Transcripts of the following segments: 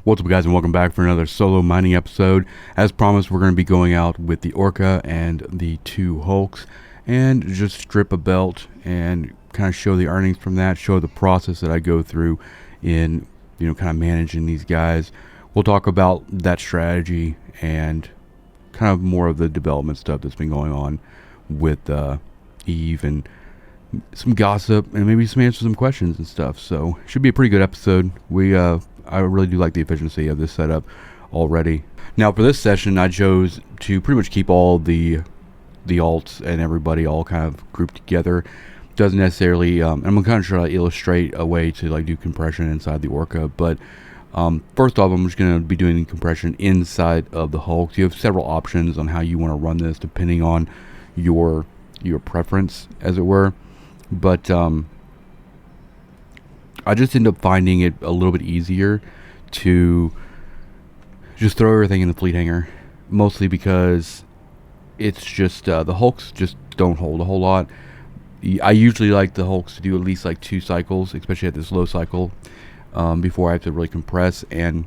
What's up, guys, and welcome back for another solo mining episode. As promised, we're going to be going out with the Orca and the two Hulks and just strip a belt and kind of show the earnings from that, show the process that I go through in, kind of managing these guys. We'll talk about that strategy and kind of more of the development stuff that's been going on with Eve, and some gossip, and maybe some answer some questions and stuff. So it should be a pretty good episode. I really do like the efficiency of this setup already. Now for this session, I chose to pretty much keep all the alts and everybody all kind of grouped together. Doesn't necessarily, I'm going to kind of try to illustrate a way to do compression inside the Orca, but first off, I'm just going to be doing compression inside of the Hulks. You have several options on how you want to run this depending on your preference, as it were. But I just end up finding it a little bit easier to just throw everything in the fleet hangar, mostly because it's just the Hulks just don't hold a whole lot. I usually like the Hulks to do at least 2 cycles, especially at this low cycle, before I have to really compress. And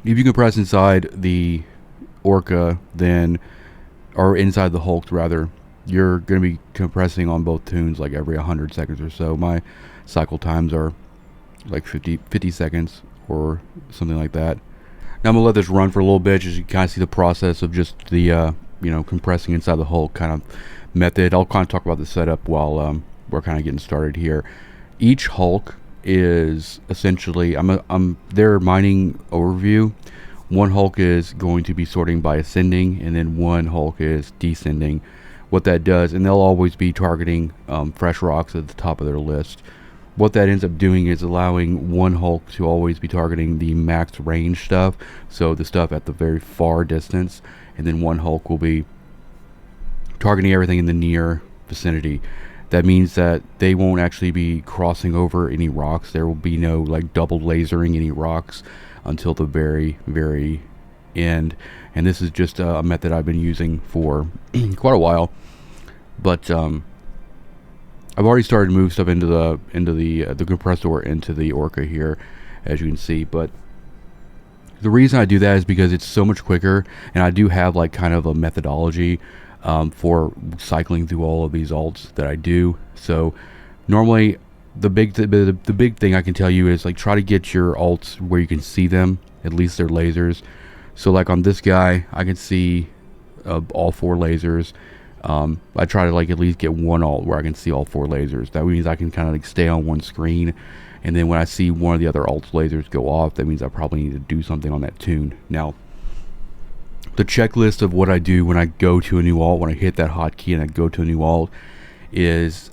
if you compress inside the Orca, or inside the Hulks rather, you're going to be compressing on both tunes every 100 seconds or so. My cycle times are 50 seconds or something like that. Now I'm going to let this run for a little bit, just so you kind of see the process of just the compressing inside the Hulk kind of method. I'll kind of talk about the setup while we're kind of getting started here. Each Hulk is essentially, their mining overview. One Hulk is going to be sorting by ascending, and then one Hulk is descending. What that does, and they'll always be targeting fresh rocks at the top of their list. What that ends up doing is allowing one Hulk to always be targeting the max range stuff, so the stuff at the very far distance, and then one Hulk will be targeting everything in the near vicinity. That means that they won't actually be crossing over any rocks. There will be no double lasering any rocks until the very, very end. And this is just a method I've been using for quite a while, but I've already started to move stuff into the compressor into the Orca here, as you can see. But the reason I do that is because it's so much quicker, and I do have kind of a methodology for cycling through all of these alts that I do. So normally the big thing I can tell you is try to get your alts where you can see them, at least their lasers. So on this guy, I can see all 4 lasers. I try to at least get one alt where I can see all 4 lasers. That means I can kind of stay on one screen, and then when I see one of the other alt's lasers go off, that means I probably need to do something on that tune. Now, the checklist of what I do when I go to a new alt, when I hit that hotkey and I go to a new alt, is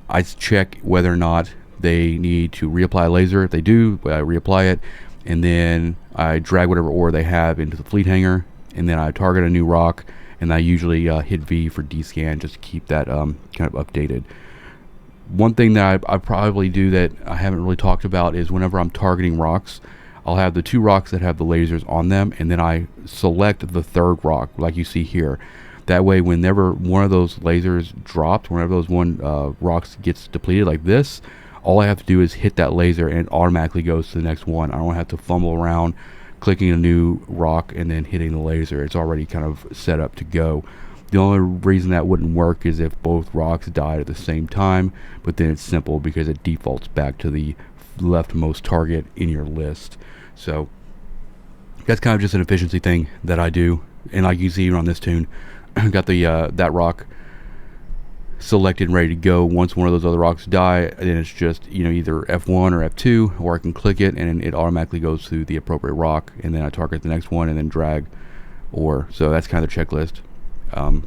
I check whether or not they need to reapply a laser. If they do, I reapply it, and then I drag whatever ore they have into the fleet hangar, and then I target a new rock, and I usually hit V for descan just to keep that kind of updated. One thing that I probably do that I haven't really talked about is whenever I'm targeting rocks, I'll have the 2 rocks that have the lasers on them, and then I select the 3rd rock like you see here. That way, whenever one of those lasers drops, whenever those rocks gets depleted like this, all I have to do is hit that laser and it automatically goes to the next one. I don't have to fumble around clicking a new rock and then hitting the laser. It's already kind of set up to go. The only reason that wouldn't work is if both rocks died at the same time, but then it's simple because it defaults back to the leftmost target in your list. So that's kind of just an efficiency thing that I do. And like you see even on this tune, got the that rock selected and ready to go. Once one of those other rocks die, then it's just either F1 or F2, or I can click it and it automatically goes to the appropriate rock, and then I target the next one and then drag ore. So that's kind of the checklist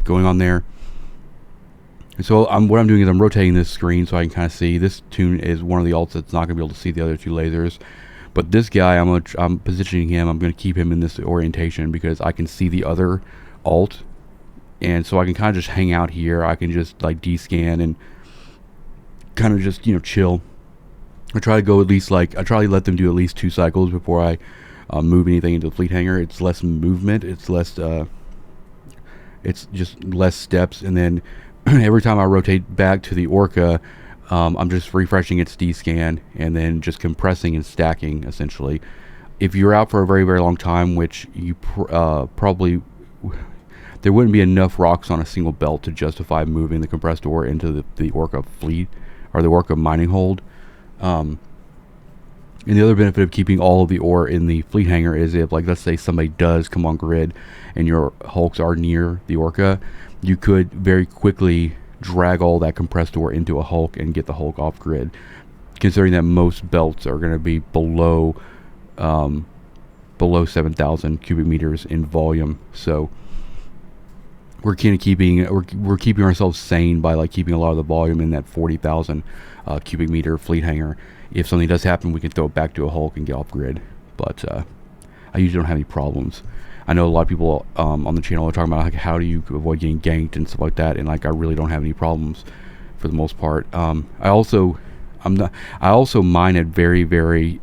going on there. And so what I'm doing is I'm rotating this screen so I can kind of see. This tune is one of the alts that's not going to be able to see the other 2 lasers, but this guy I'm positioning him. I'm going to keep him in this orientation because I can see the other alt. And so I can kind of just hang out here. I can just descan and kind of just chill. I try to go at least I try to let them do at least 2 cycles before I move anything into the fleet hangar. It's less movement. It's less. It's just less steps. And then every time I rotate back to the Orca, I'm just refreshing its D-scan and then just compressing and stacking, essentially. If you're out for a very, very long time, which you probably... There wouldn't be enough rocks on a single belt to justify moving the compressed ore into the Orca fleet, or the Orca mining hold. And the other benefit of keeping all of the ore in the fleet hangar is if, like, let's say somebody does come on grid and your hulks are near the Orca, you could very quickly drag all that compressed ore into a hulk and get the hulk off grid, considering that most belts are going to be below 7,000 cubic meters in volume. So we're kind of keeping ourselves sane by, like, keeping a lot of the volume in that 40,000 cubic meter fleet hangar. If something does happen, we can throw it back to a hulk and get off grid. But I usually don't have any problems. I know a lot of people on the channel are talking about, like, how do you avoid getting ganked and stuff like that, and, like, I really don't have any problems for the most part. I also mine at very, very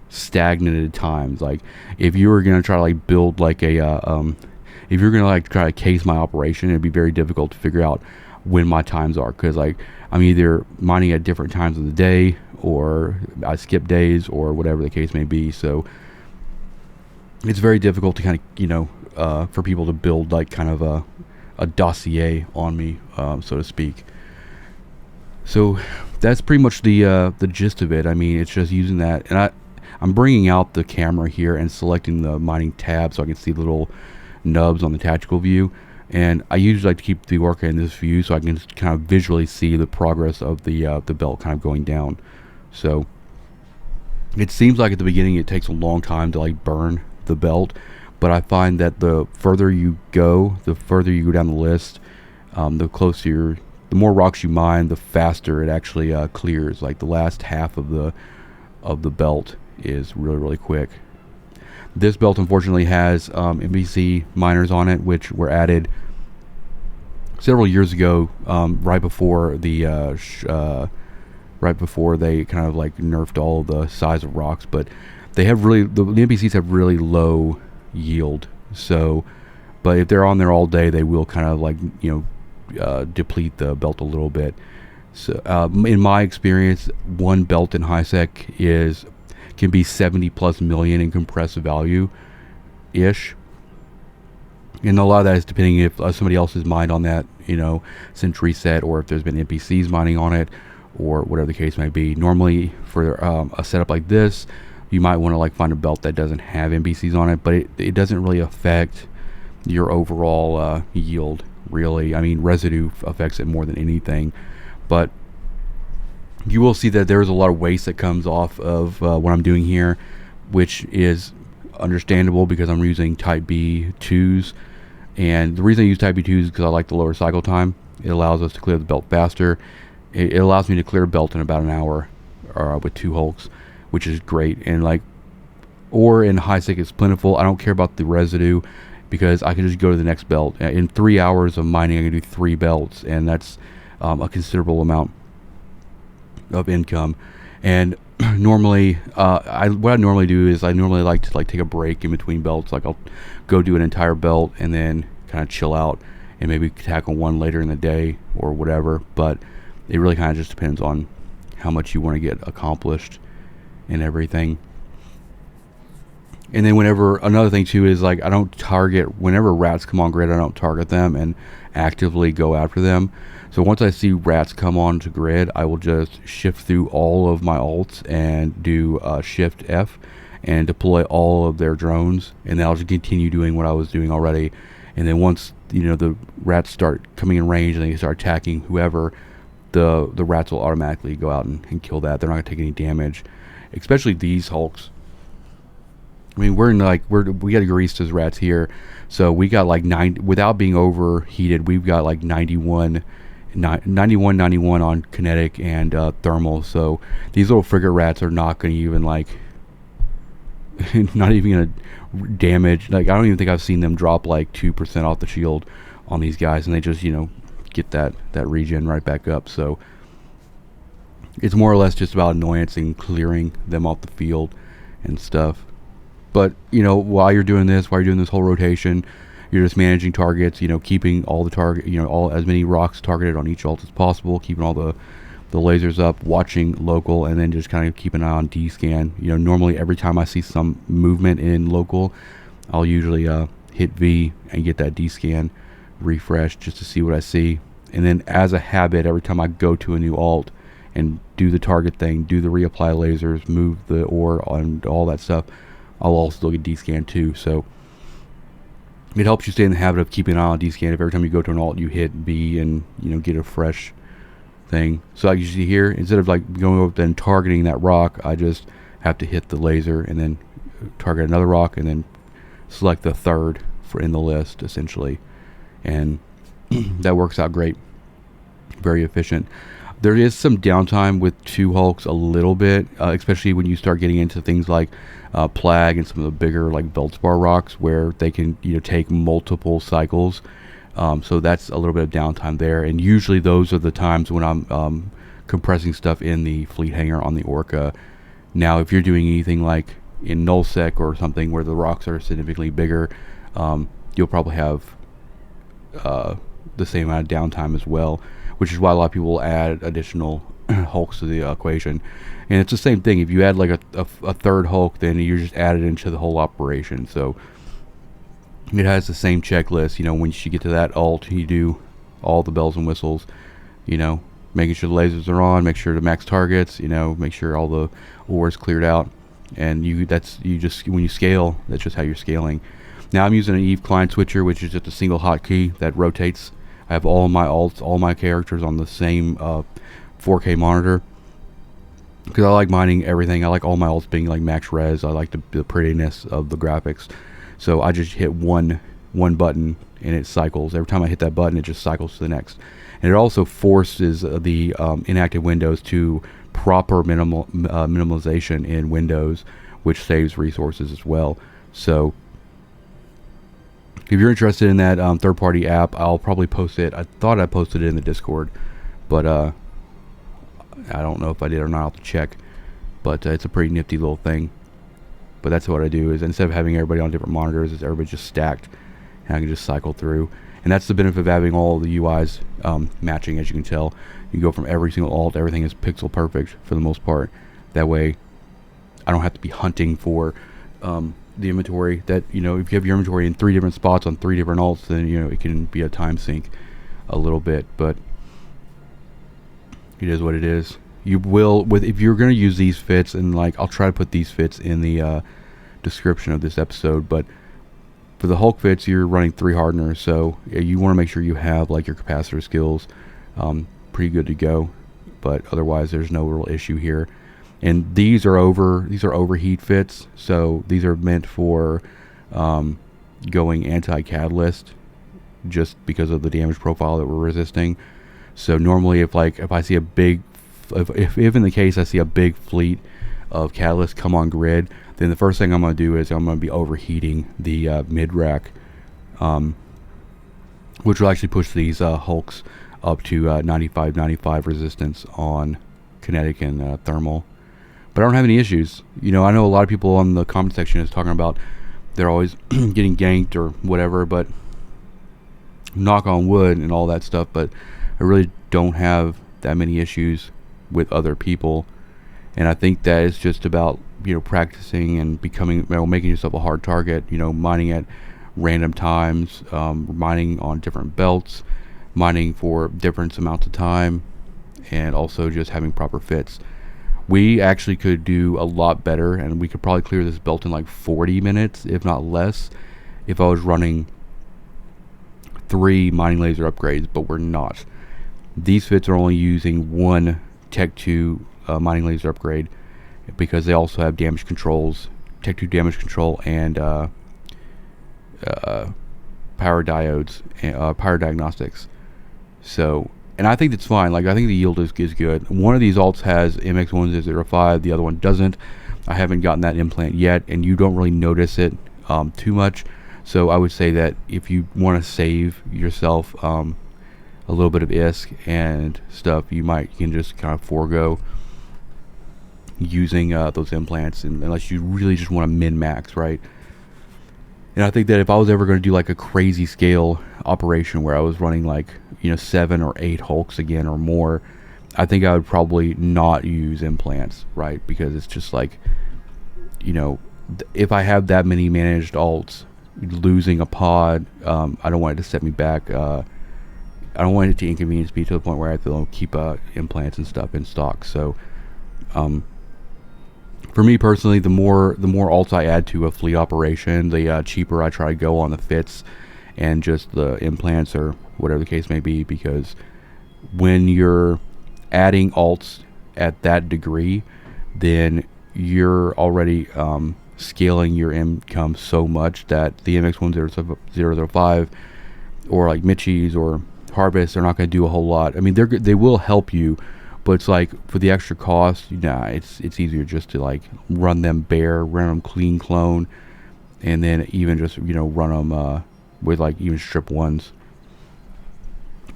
stagnated times. Like, if you were gonna try to, like, build like a if you're gonna, like, try to case my operation, it'd be very difficult to figure out when my times are, because, like, I'm either mining at different times of the day, or I skip days, or whatever the case may be. So it's very difficult to kind of, you know, for people to build, like, kind of a dossier on me, so to speak. So that's pretty much the gist of it. I mean, it's just using that, and I'm bringing out the camera here and selecting the mining tab so I can see the little nubs on the tactical view. And I usually like to keep the Orca in this view so I can just kind of visually see the progress of the belt kind of going down. So it seems like at the beginning it takes a long time to, like, burn the belt, but I find that the further you go down the list, the more rocks you mine, the faster it actually clears. Like, the last half of the belt is really, really quick. This belt unfortunately has NPC miners on it, which were added several years ago, right before they kind of, like, nerfed all of the size of rocks. But they have the NPCs have really low yield. So, but if they're on there all day, they will kind of, like, you know, deplete the belt a little bit. So in my experience, one belt in high-sec can be 70+ million in compressive value ish, and a lot of that is depending if somebody else is mined on that, you know, since reset, or if there's been NPCs mining on it, or whatever the case may be. Normally for a setup like this, you might want to, like, find a belt that doesn't have NPCs on it, but it doesn't really affect your overall yield, really. I mean, residue affects it more than anything, but you will see that there's a lot of waste that comes off of what I'm doing here, which is understandable because I'm using Type B 2s. And the reason I use Type B 2s is because I like the lower cycle time. It allows us to clear the belt faster. It allows me to clear a belt in about an hour with 2 hulks, which is great. And, like, ore in high-sec is plentiful. I don't care about the residue because I can just go to the next belt. In 3 hours of mining, I can do 3 belts, and that's a considerable amount of income. And normally what I normally do is I normally like to, like, take a break in between belts. Like, I'll go do an entire belt and then kind of chill out and maybe tackle one later in the day or whatever. But it really kind of just depends on how much you want to get accomplished and everything. And then another thing too is, like, I don't target, whenever rats come on grid, I don't target them and actively go after them. So once I see rats come on to grid, I will just shift through all of my alts and do Shift F and deploy all of their drones, and then I'll just continue doing what I was doing already. And then once, you know, the rats start coming in range and they start attacking whoever, the rats will automatically go out and kill that. They're not going to take any damage, especially these hulks. I mean, we got Grease's rats here, so we got, like, 9 without being overheated. We've got, like, 91 on kinetic and thermal. So these little frigate rats are not going to even, like, not even going to damage. Like, I don't even think I've seen them drop, like, 2% off the shield on these guys, and they just, you know, get that regen right back up. So it's more or less just about annoyance and clearing them off the field and stuff. But, you know, while you're doing this whole rotation, you're just managing targets, you know, keeping all the target, you know, as many rocks targeted on each ult as possible, keeping all the the lasers up, watching local, and then just kind of keep an eye on D-scan. You know, normally every time I see some movement in local, I'll usually hit V and get that D-scan refreshed just to see what I see. And then as a habit, every time I go to a new alt and do the target thing, do the reapply lasers, move the ore, and all that stuff, I'll also look at D-scan too. So it helps you stay in the habit of keeping an eye on D-scan. If every time you go to an alt, you hit B and, you know, get a fresh thing. So like you see here, instead of like going over and targeting that rock, I just have to hit the laser and then target another rock and then select the third for in the list, essentially. And that works out great. Very efficient. There is some downtime with 2 hulks a little bit, especially when you start getting into things like Plag and some of the bigger like Feldspar rocks, where they can, you know, take multiple cycles. So that's a little bit of downtime there, and usually those are the times when I'm compressing stuff in the fleet hangar on the Orca. Now, if you're doing anything like in Null-sec or something where the rocks are significantly bigger, you'll probably have the same amount of downtime as well, which is why a lot of people will add additional hulks to the equation. And it's the same thing. If you add like a third hulk, then you just add it into the whole operation. So it has the same checklist. You know, once you get to that alt, you do all the bells and whistles, you know, making sure the lasers are on, make sure the max targets, you know, make sure all the ore is cleared out. And you just when you scale, that's just how you're scaling. Now I'm using an Eve client switcher, which is just a single hotkey that rotates. I have all my alts, all my characters on the same 4K monitor, because I like mining everything. I like all my alts being like max res. I like the prettiness of the graphics. So I just hit one button and it cycles. Every time I hit that button, it just cycles to the next. And it also forces the inactive windows to proper minimalization in Windows, which saves resources as well. So if you're interested in that third-party app, I'll probably post it. I thought I posted it in the Discord, but I don't know if I did or not. I'll have to check. But it's a pretty nifty little thing. But that's what I do, is instead of having everybody on different monitors, is everybody just stacked, and I can just cycle through. And that's the benefit of having all the UIs matching. As you can tell, you go from every single alt, everything is pixel perfect for the most part. That way I don't have to be hunting for the inventory. That, you know, if you have your inventory in 3 different spots on 3 different alts, then, you know, it can be a time sink a little bit, but it is what it is. You will, if you're going to use these fits, and like I'll try to put these fits in the description of this episode, but for the Hulk fits, you're running 3 hardeners, so you want to make sure you have like your capacitor skills pretty good to go. But otherwise, there's no real issue here. And these are overheat fits, so these are meant for going anti-catalyst, just because of the damage profile that we're resisting. So normally, if I see a big, if in the case I see a big fleet of catalysts come on grid, then the first thing I'm going to do is I'm going to be overheating the mid rack, which will actually push these hulks up to 95 resistance on kinetic and thermal. But I don't have any issues. You know, I know a lot of people on the comment section is talking about they're always getting ganked or whatever, but knock on wood and all that stuff, but I really don't have that many issues with other people. And I think that is just about, you know, practicing and becoming, you know, making yourself a hard target, you know, mining at random times, mining on different belts, mining for different amounts of time, and also just having proper fits. We actually could do a lot better, and we could probably clear this belt in like 40 minutes, if not less, if I was running 3 mining laser upgrades, but we're not. These fits are only using 1 Tech 2 mining laser upgrade, because they also have damage controls, Tech 2 damage control, and power diodes, power diagnostics. So, and I think it's fine. Like, I think the yield is good. One of these alts has MX1005, the other one doesn't. I haven't gotten that implant yet, and you don't really notice it too much. So I would say that if you want to save yourself a little bit of ISK and stuff, you can just kind of forego using those implants, unless you really just want to min-max, right? And I think that if I was ever going to do like a crazy scale operation where I was running like, you know, 7 or 8 hulks again or more, I think I would probably not use implants, right? Because it's just like, you know, if I have that many managed alts, losing a pod, I don't want it to set me back. I don't want it to inconvenience me to the point where I have to keep implants and stuff in stock. So, for me personally, the more alts I add to a fleet operation, the cheaper I try to go on the fits and just the implants or whatever the case may be. Because when you're adding alts at that degree, then you're already scaling your income so much that the MX1005 or like Mitchies or Harvest are not going to do a whole lot. I mean, they will help you, but it's like for the extra cost, it's easier just to like run them bare, run them clean clone, and then even just run them with like even strip ones.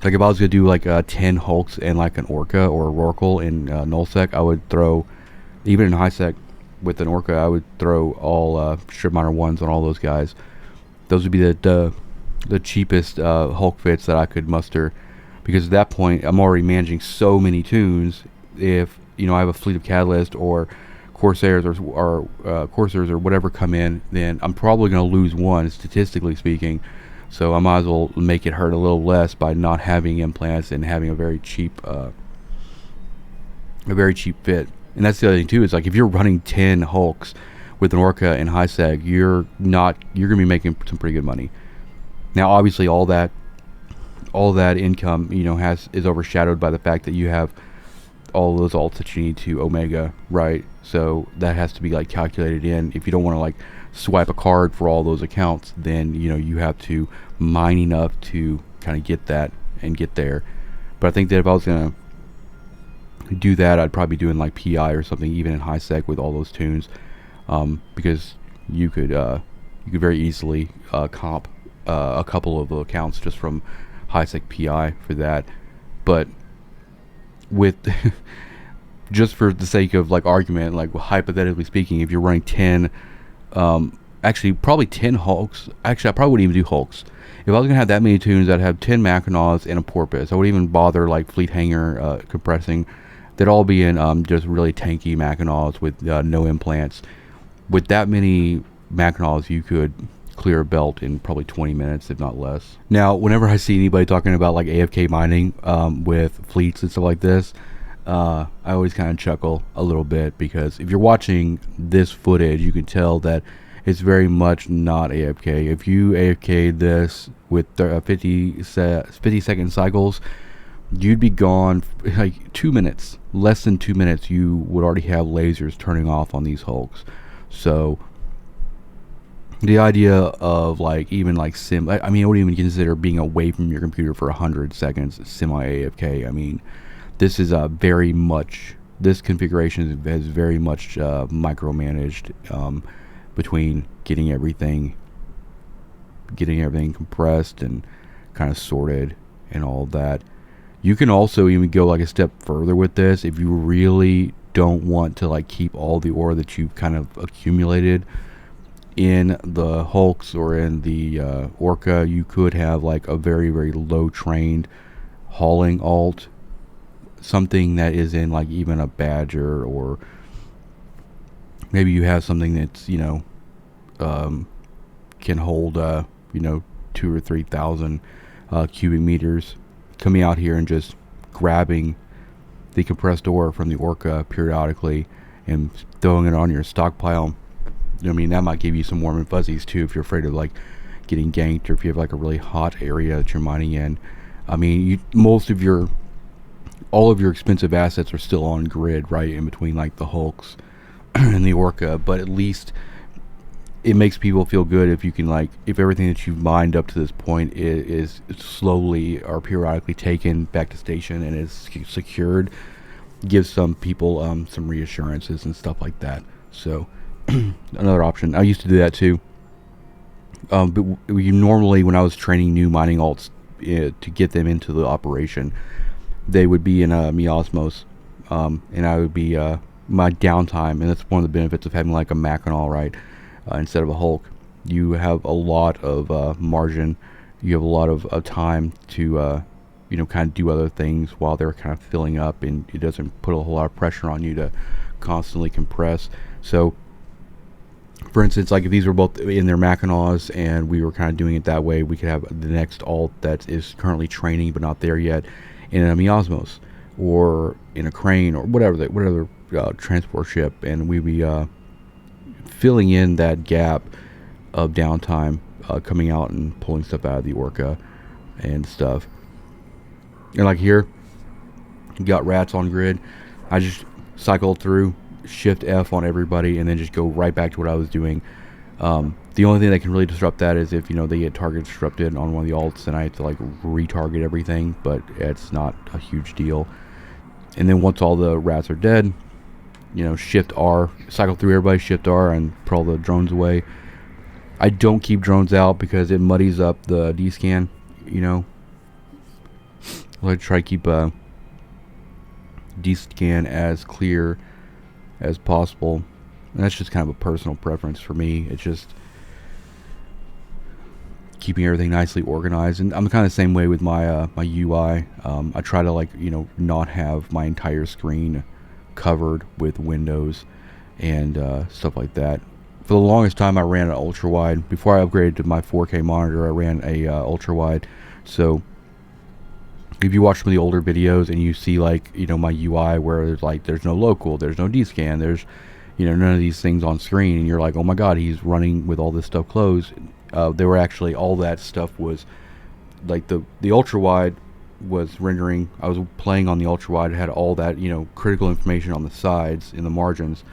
Like if I was gonna do like 10 Hulks and like an Orca or a Rorqual in Null-sec, I would throw, even in high-sec with an Orca, I would throw all strip miner ones on all those guys. Those would be the cheapest Hulk fits that I could muster, because at that point I'm already managing so many tunes. If I have a fleet of Catalyst or Corsairs or Corsairs or whatever come in, then I'm probably gonna lose one, statistically speaking. So I might as well make it hurt a little less by not having implants and having a very cheap fit. And that's the other thing too, is like if you're running 10 Hulks with an Orca and high-sec, you're gonna be making some pretty good money. Now obviously all that income is overshadowed by the fact that you have all those alts that you need to Omega, right? So that has to be like calculated in. If you don't want to like swipe a card for all those accounts, then you have to mine enough to kind of get that and get there. But I think that if I was gonna do that, I'd probably be doing like PI or something, even in high-sec with all those tunes, because you could very easily comp a couple of the accounts just from high-sec PI for that. But with just for the sake of like argument, like hypothetically speaking, if you're running 10 actually probably 10 Hulks, actually I probably wouldn't even do Hulks. If I was gonna have that many tunes, I'd have 10 Mackinaws and a Porpoise. I wouldn't even bother like fleet hanger compressing. They'd all be in just really tanky Mackinaws with no implants. With that many Mackinaws, you could clear a belt in probably 20 minutes, if not less. Now, whenever I see anybody talking about like AFK mining with fleets and stuff like this, I always kind of chuckle a little bit, because if you're watching this footage, you can tell that it's very much not AFK. If you AFK this with 50-second cycles, you'd be gone like 2 minutes. Less than 2 minutes, you would already have lasers turning off on these Hulks. So the idea of like even like I mean, I wouldn't even consider being away from your computer for 100 seconds semi AFK. I mean, this is this configuration is very much micromanaged between getting everything compressed and kind of sorted and all that. You can also even go like a step further with this. If you really don't want to like keep all the ore that you've kind of accumulated in the Hulks or in the Orca, you could have like a very, very low trained hauling alt, something that is in like even a Badger, or maybe you have something that's can hold 2,000 or 3,000 cubic meters, coming out here and just grabbing the compressed ore from the Orca periodically and throwing it on your stockpile. I mean, that might give you some warm and fuzzies too, if you're afraid of like getting ganked, or if you have like a really hot area that you're mining in. I mean, all of your expensive assets are still on grid, right, in between like the Hulks and the Orca, but at least it makes people feel good if you can, like, if everything that you've mined up to this point is slowly or periodically taken back to station and is secured, gives some people some reassurances and stuff like that. So another option. I used to do that too. But normally, when I was training new mining alts to get them into the operation, they would be in Miasmos, and I would be my downtime, and that's one of the benefits of having like a Mackinaw, right, instead of a Hulk. You have a lot of margin. You have a lot of time to you know, kind of do other things while they're kind of filling up, and it doesn't put a whole lot of pressure on you to constantly compress. So for instance, like if these were both in their Mackinaws and we were kind of doing it that way, we could have the next alt that is currently training but not there yet in a Miasmos or in a crane or whatever transport ship, and we'd be filling in that gap of downtime, coming out and pulling stuff out of the Orca and stuff. And like here, you got rats on grid. I just cycle through, shift F on everybody, and then just go right back to what I was doing. The only thing that can really disrupt that is if, you know, they get target disrupted on one of the alts, and I have to like retarget everything, but it's not a huge deal. And then once all the rats are dead, you know, shift R, cycle through everybody, shift R, and put all the drones away. I don't keep drones out because it muddies up the D-scan, you know. I like to try to keep D-scan as clear as possible. And that's just kind of a personal preference for me. It's just keeping everything nicely organized, and I'm kind of the same way with my my UI. I try to, like, you know, not have my entire screen covered with windows and stuff like that. For the longest time, I ran an ultra wide. Before I upgraded to my 4K monitor, I ran a ultra wide. So if you watch some of the older videos and you see, like, you know, my UI where there's like there's no local, there's no D-scan, there's, you know, none of these things on screen, and you're like, oh my god, he's running with all this stuff closed. They were actually, all that stuff was like the ultra wide was rendering. I was playing on the ultra wide. It had all that, you know, critical information on the sides in the margins,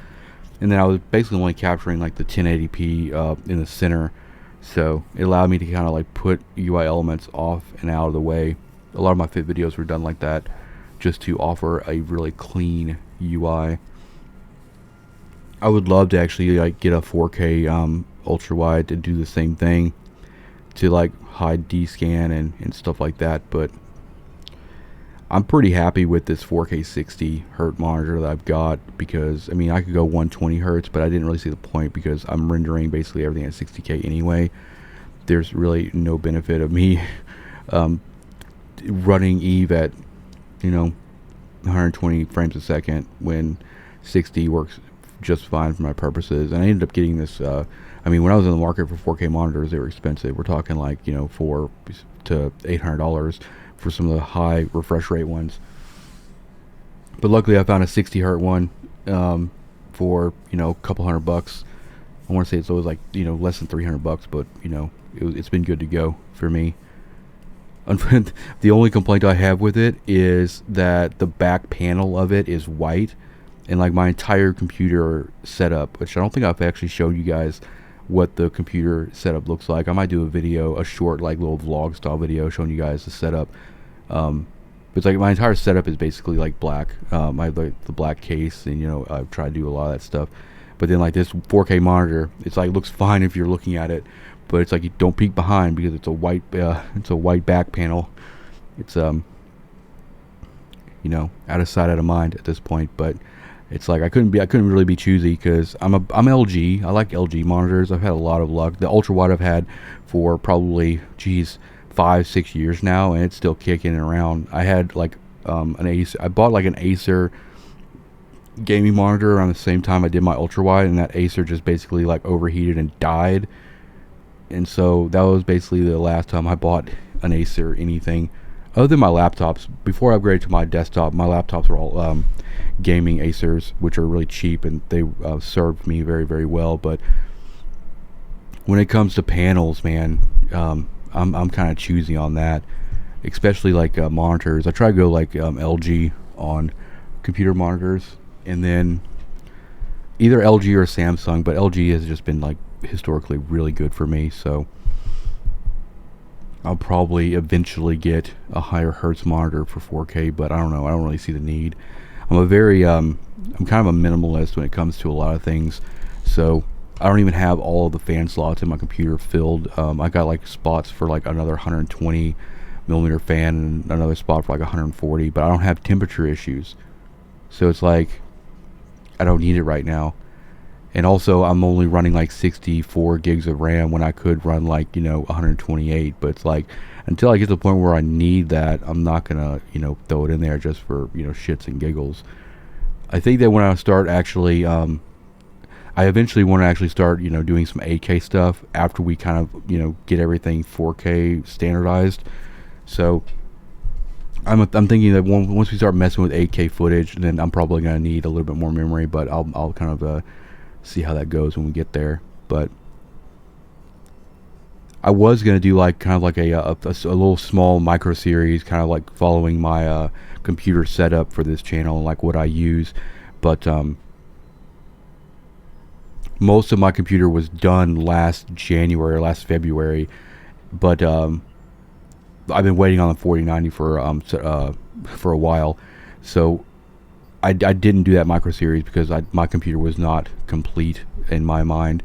and then I was basically only capturing like the 1080p in the center. So it allowed me to kind of like put UI elements off and out of the way. A lot of my fit videos were done like that, just to offer a really clean UI. I would love to actually like get a 4K ultra wide to do the same thing, to like hide D-scan and stuff like that, but I'm pretty happy with this 4K 60 Hz monitor that I've got, because I mean I could go 120 Hz, but I didn't really see the point because I'm rendering basically everything at 60K anyway. There's really no benefit of me running Eve at, you know, 120 frames a second when 60 works just fine for my purposes. And I ended up getting this I mean, when I was in the market for 4K monitors, they were expensive. We're talking like, you know, $400 to $800 for some of the high refresh rate ones. But luckily I found a 60 Hz one for, you know, a couple $100. I want to say it's always like, you know, less than $300, but, you know, it's been good to go for me. The only complaint I have with it is that the back panel of it is white, and like my entire computer setup, which I don't think I've actually showed you guys what the computer setup looks like. I might do a video, a short like little vlog style video showing you guys the setup. But it's like my entire setup is basically like black. I have like the black case, and, you know, I've tried to do a lot of that stuff. But then like this 4K monitor, it's like looks fine if you're looking at it, but it's like you don't peek behind because it's a white back panel. It's you know, out of sight, out of mind at this point. But it's like I couldn't really be choosy, because I'm LG. I like LG monitors. I've had a lot of luck. The ultra wide I've had for probably 5-6 years now, and it's still kicking around. I had like an Acer. I bought like an Acer gaming monitor around the same time I did my ultra wide, and that Acer just basically like overheated and died. And so that was basically the last time I bought an Acer anything other than my laptops. Before I upgraded to my desktop, my laptops were all gaming Acers, which are really cheap, and they served me very, very well. But when it comes to panels, man, I'm kind of choosy on that, especially like monitors. I try to go like LG on computer monitors, and then either LG or Samsung, but LG has just been like historically really good for me. So I'll probably eventually get a higher hertz monitor for 4K, but I don't know, I don't really see the need. I'm kind of a minimalist when it comes to a lot of things, so I don't even have all of the fan slots in my computer filled. I got like spots for like another 120 millimeter fan and another spot for like 140, but I don't have temperature issues, so it's like I don't need it right now. And also, I'm only running like 64 gigs of RAM when I could run like, 128. But it's like, until I get to the point where I need that, I'm not gonna, throw it in there just for, shits and giggles. I think that when I start actually, I eventually want to actually start, doing some 8K stuff after we kind of, get everything 4K standardized. So I'm thinking that once we start messing with 8K footage, then I'm probably gonna need a little bit more memory. But I'll kind of see how that goes when we get there. But I was gonna do like kind of like a little small micro series, kind of like following my computer setup for this channel, like what I use. But most of my computer was done last February. But I've been waiting on the 4090 for a while, so I didn't do that micro series because my computer was not complete in my mind.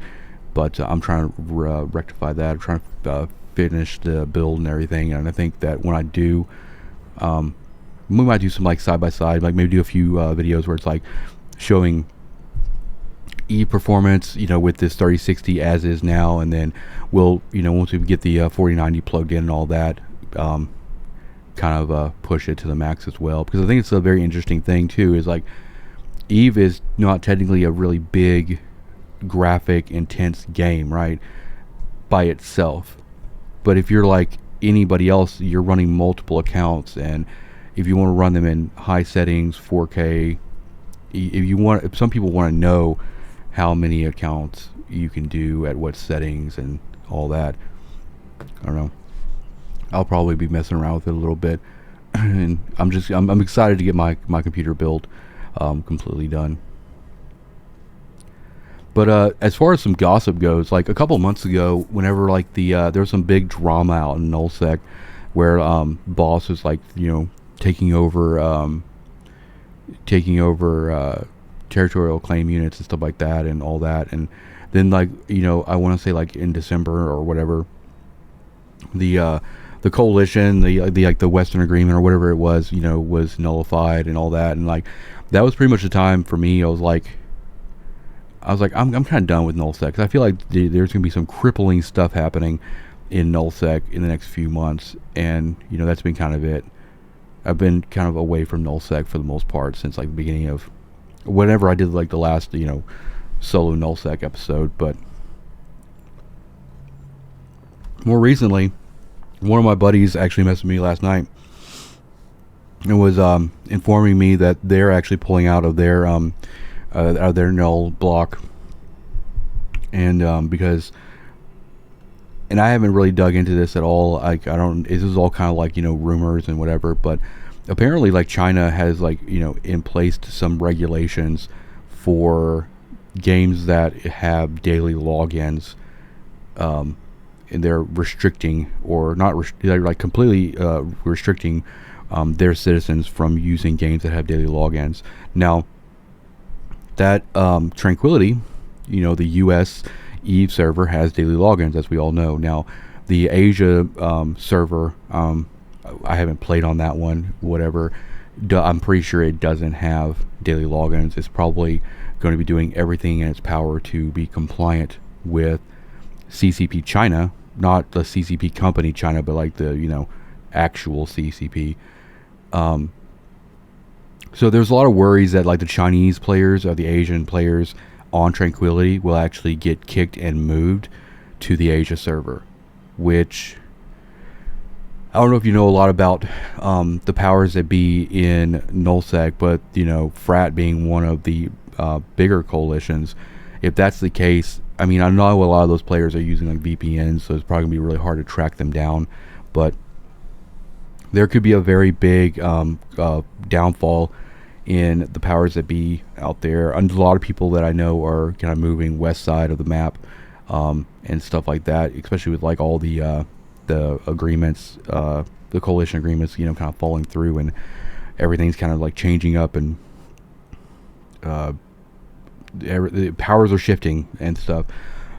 But I'm trying to rectify that. I'm trying to finish the build and everything. And I think that when I do, we might do some like side by side, like maybe do a few videos where it's like showing E performance, with this 3060 as is now, and then we'll, once we get the 4090 plugged in and all that, kind of push it to the max as well. Because I think it's a very interesting thing too, is like Eve is not technically a really big graphic intense game, right, by itself. But if you're like anybody else, you're running multiple accounts, and if you want to run them in high settings 4K, if some people want to know how many accounts you can do at what settings and all that, I don't know, I'll probably be messing around with it a little bit. And I'm excited to get my computer built completely done. But as far as some gossip goes, like a couple months ago, whenever like there was some big drama out in Null-sec, where Boss was like, taking over territorial claim units and stuff like that and all that. And then like, I want to say like in December or whatever, the coalition, the Western Agreement or whatever it was, was nullified and all that. And like, that was pretty much the time for me. I was like, I'm kind of done with Null-sec, because I feel like there's going to be some crippling stuff happening in Null-sec in the next few months. And, that's been kind of it. I've been kind of away from Null-sec for the most part since like the beginning of whenever I did like the last, solo Null-sec episode. But more recently, one of my buddies actually messaged me last night and was informing me that they're actually pulling out of their null block. And because, and I haven't really dug into this at all, like this is all kind of like, rumors and whatever, but apparently like China has like, in place some regulations for games that have daily logins, and they're restricting, or not they're like completely restricting their citizens from using games that have daily logins. Now that Tranquility, the US Eve server has daily logins, as we all know. Now the Asia server, I haven't played on that one, whatever. I'm pretty sure it doesn't have daily logins. It's probably going to be doing everything in its power to be compliant with CCP China, not the CCP company China, but like the actual CCP. So there's a lot of worries that like the Chinese players or the Asian players on Tranquility will actually get kicked and moved to the Asia server, which I don't know if you know a lot about the powers that be in Null-sec, but Frat being one of the bigger coalitions, if that's the case, I mean, I know a lot of those players are using like VPNs, so it's probably gonna be really hard to track them down, but there could be a very big downfall in the powers that be out there. And a lot of people that I know are kind of moving west side of the map and stuff like that, especially with like all the agreements, the coalition agreements, kind of falling through, and everything's kind of like changing up, and the powers are shifting and stuff.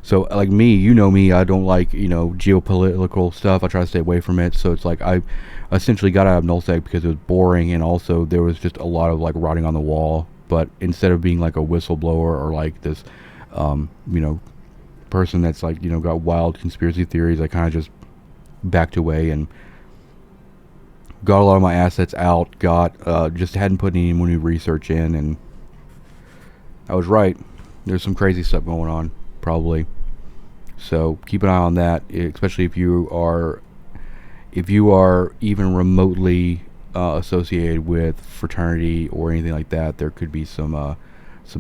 So like me, me, I don't like, geopolitical stuff. I try to stay away from it. So it's like I essentially got out of Null-sec because it was boring, and also there was just a lot of like writing on the wall. But instead of being like a whistleblower or like this you know, person that's like, you know, got wild conspiracy theories. I kind of just backed away and got a lot of my assets out. Just hadn't put any new research in, and I was right. There's some crazy stuff going on, probably. So keep an eye on that, especially if you are even remotely associated with fraternity or anything like that. There could be some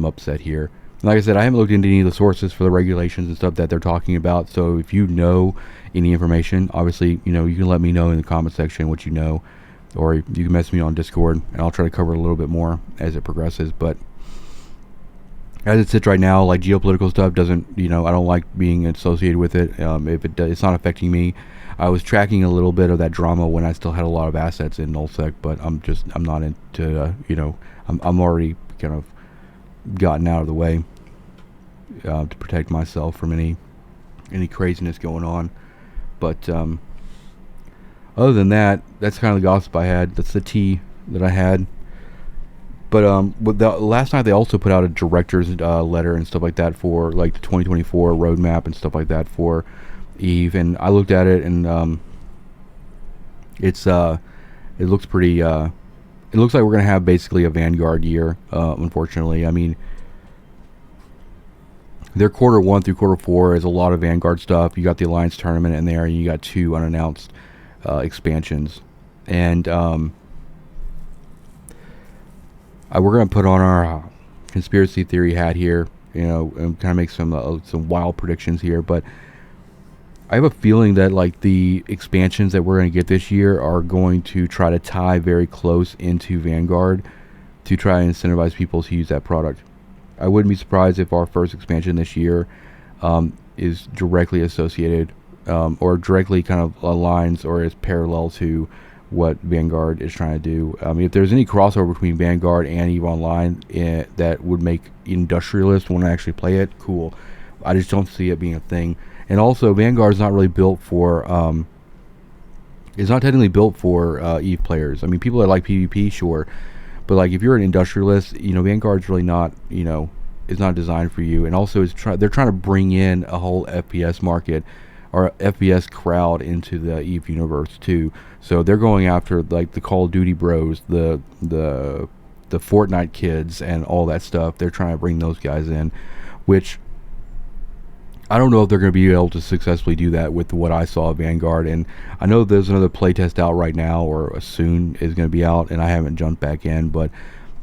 upset here. Like I said, I haven't looked into any of the sources for the regulations and stuff that they're talking about. So if you know any information, obviously, you know, you can let me know in the comment section what you know, or you can message me on Discord, and I'll try to cover it a little bit more as it progresses. But as it sits right now, like geopolitical stuff doesn't, you know, I don't like being associated with it. If it's not affecting me. I was tracking a little bit of that drama when I still had a lot of assets in Null-sec, but I'm not into, you know, I'm already kind of gotten out of the way to protect myself from any craziness going on. But other than that, that's kind of the gossip I had. That's the tea that I had. But last night they also put out a director's letter and stuff like that for like the 2024 roadmap and stuff like that for Eve, and I looked at it, and it looks pretty. It looks like we're gonna have basically a Vanguard year. Unfortunately, I mean, their quarter 1 through quarter 4 is a lot of Vanguard stuff. You got the Alliance tournament in there, and you got 2 unannounced expansions, and we're gonna put on our conspiracy theory hat here, you know, and kind of make some wild predictions here. But I have a feeling that like the expansions that we're gonna get this year are going to try to tie very close into Vanguard to try and incentivize people to use that product. I wouldn't be surprised if our first expansion this year is directly associated or directly kind of aligns or is parallel to what Vanguard is trying to do. I mean, if there's any crossover between Vanguard and EVE Online that would make industrialists want to actually play it, cool. I just don't see it being a thing. And also, Vanguard's not really built for it's not technically built for EVE players. I mean, people that like PvP, sure, but like if you're an industrialist, you know, Vanguard's really not, you know, it's not designed for you. And also, they're trying to bring in a whole FPS market or FPS crowd into the EVE universe too. So they're going after like the Call of Duty bros, the Fortnite kids, and all that stuff. They're trying to bring those guys in, which I don't know if they're going to be able to successfully do that with what I saw of Vanguard. And I know there's another playtest out right now, or soon is going to be out, and I haven't jumped back in. But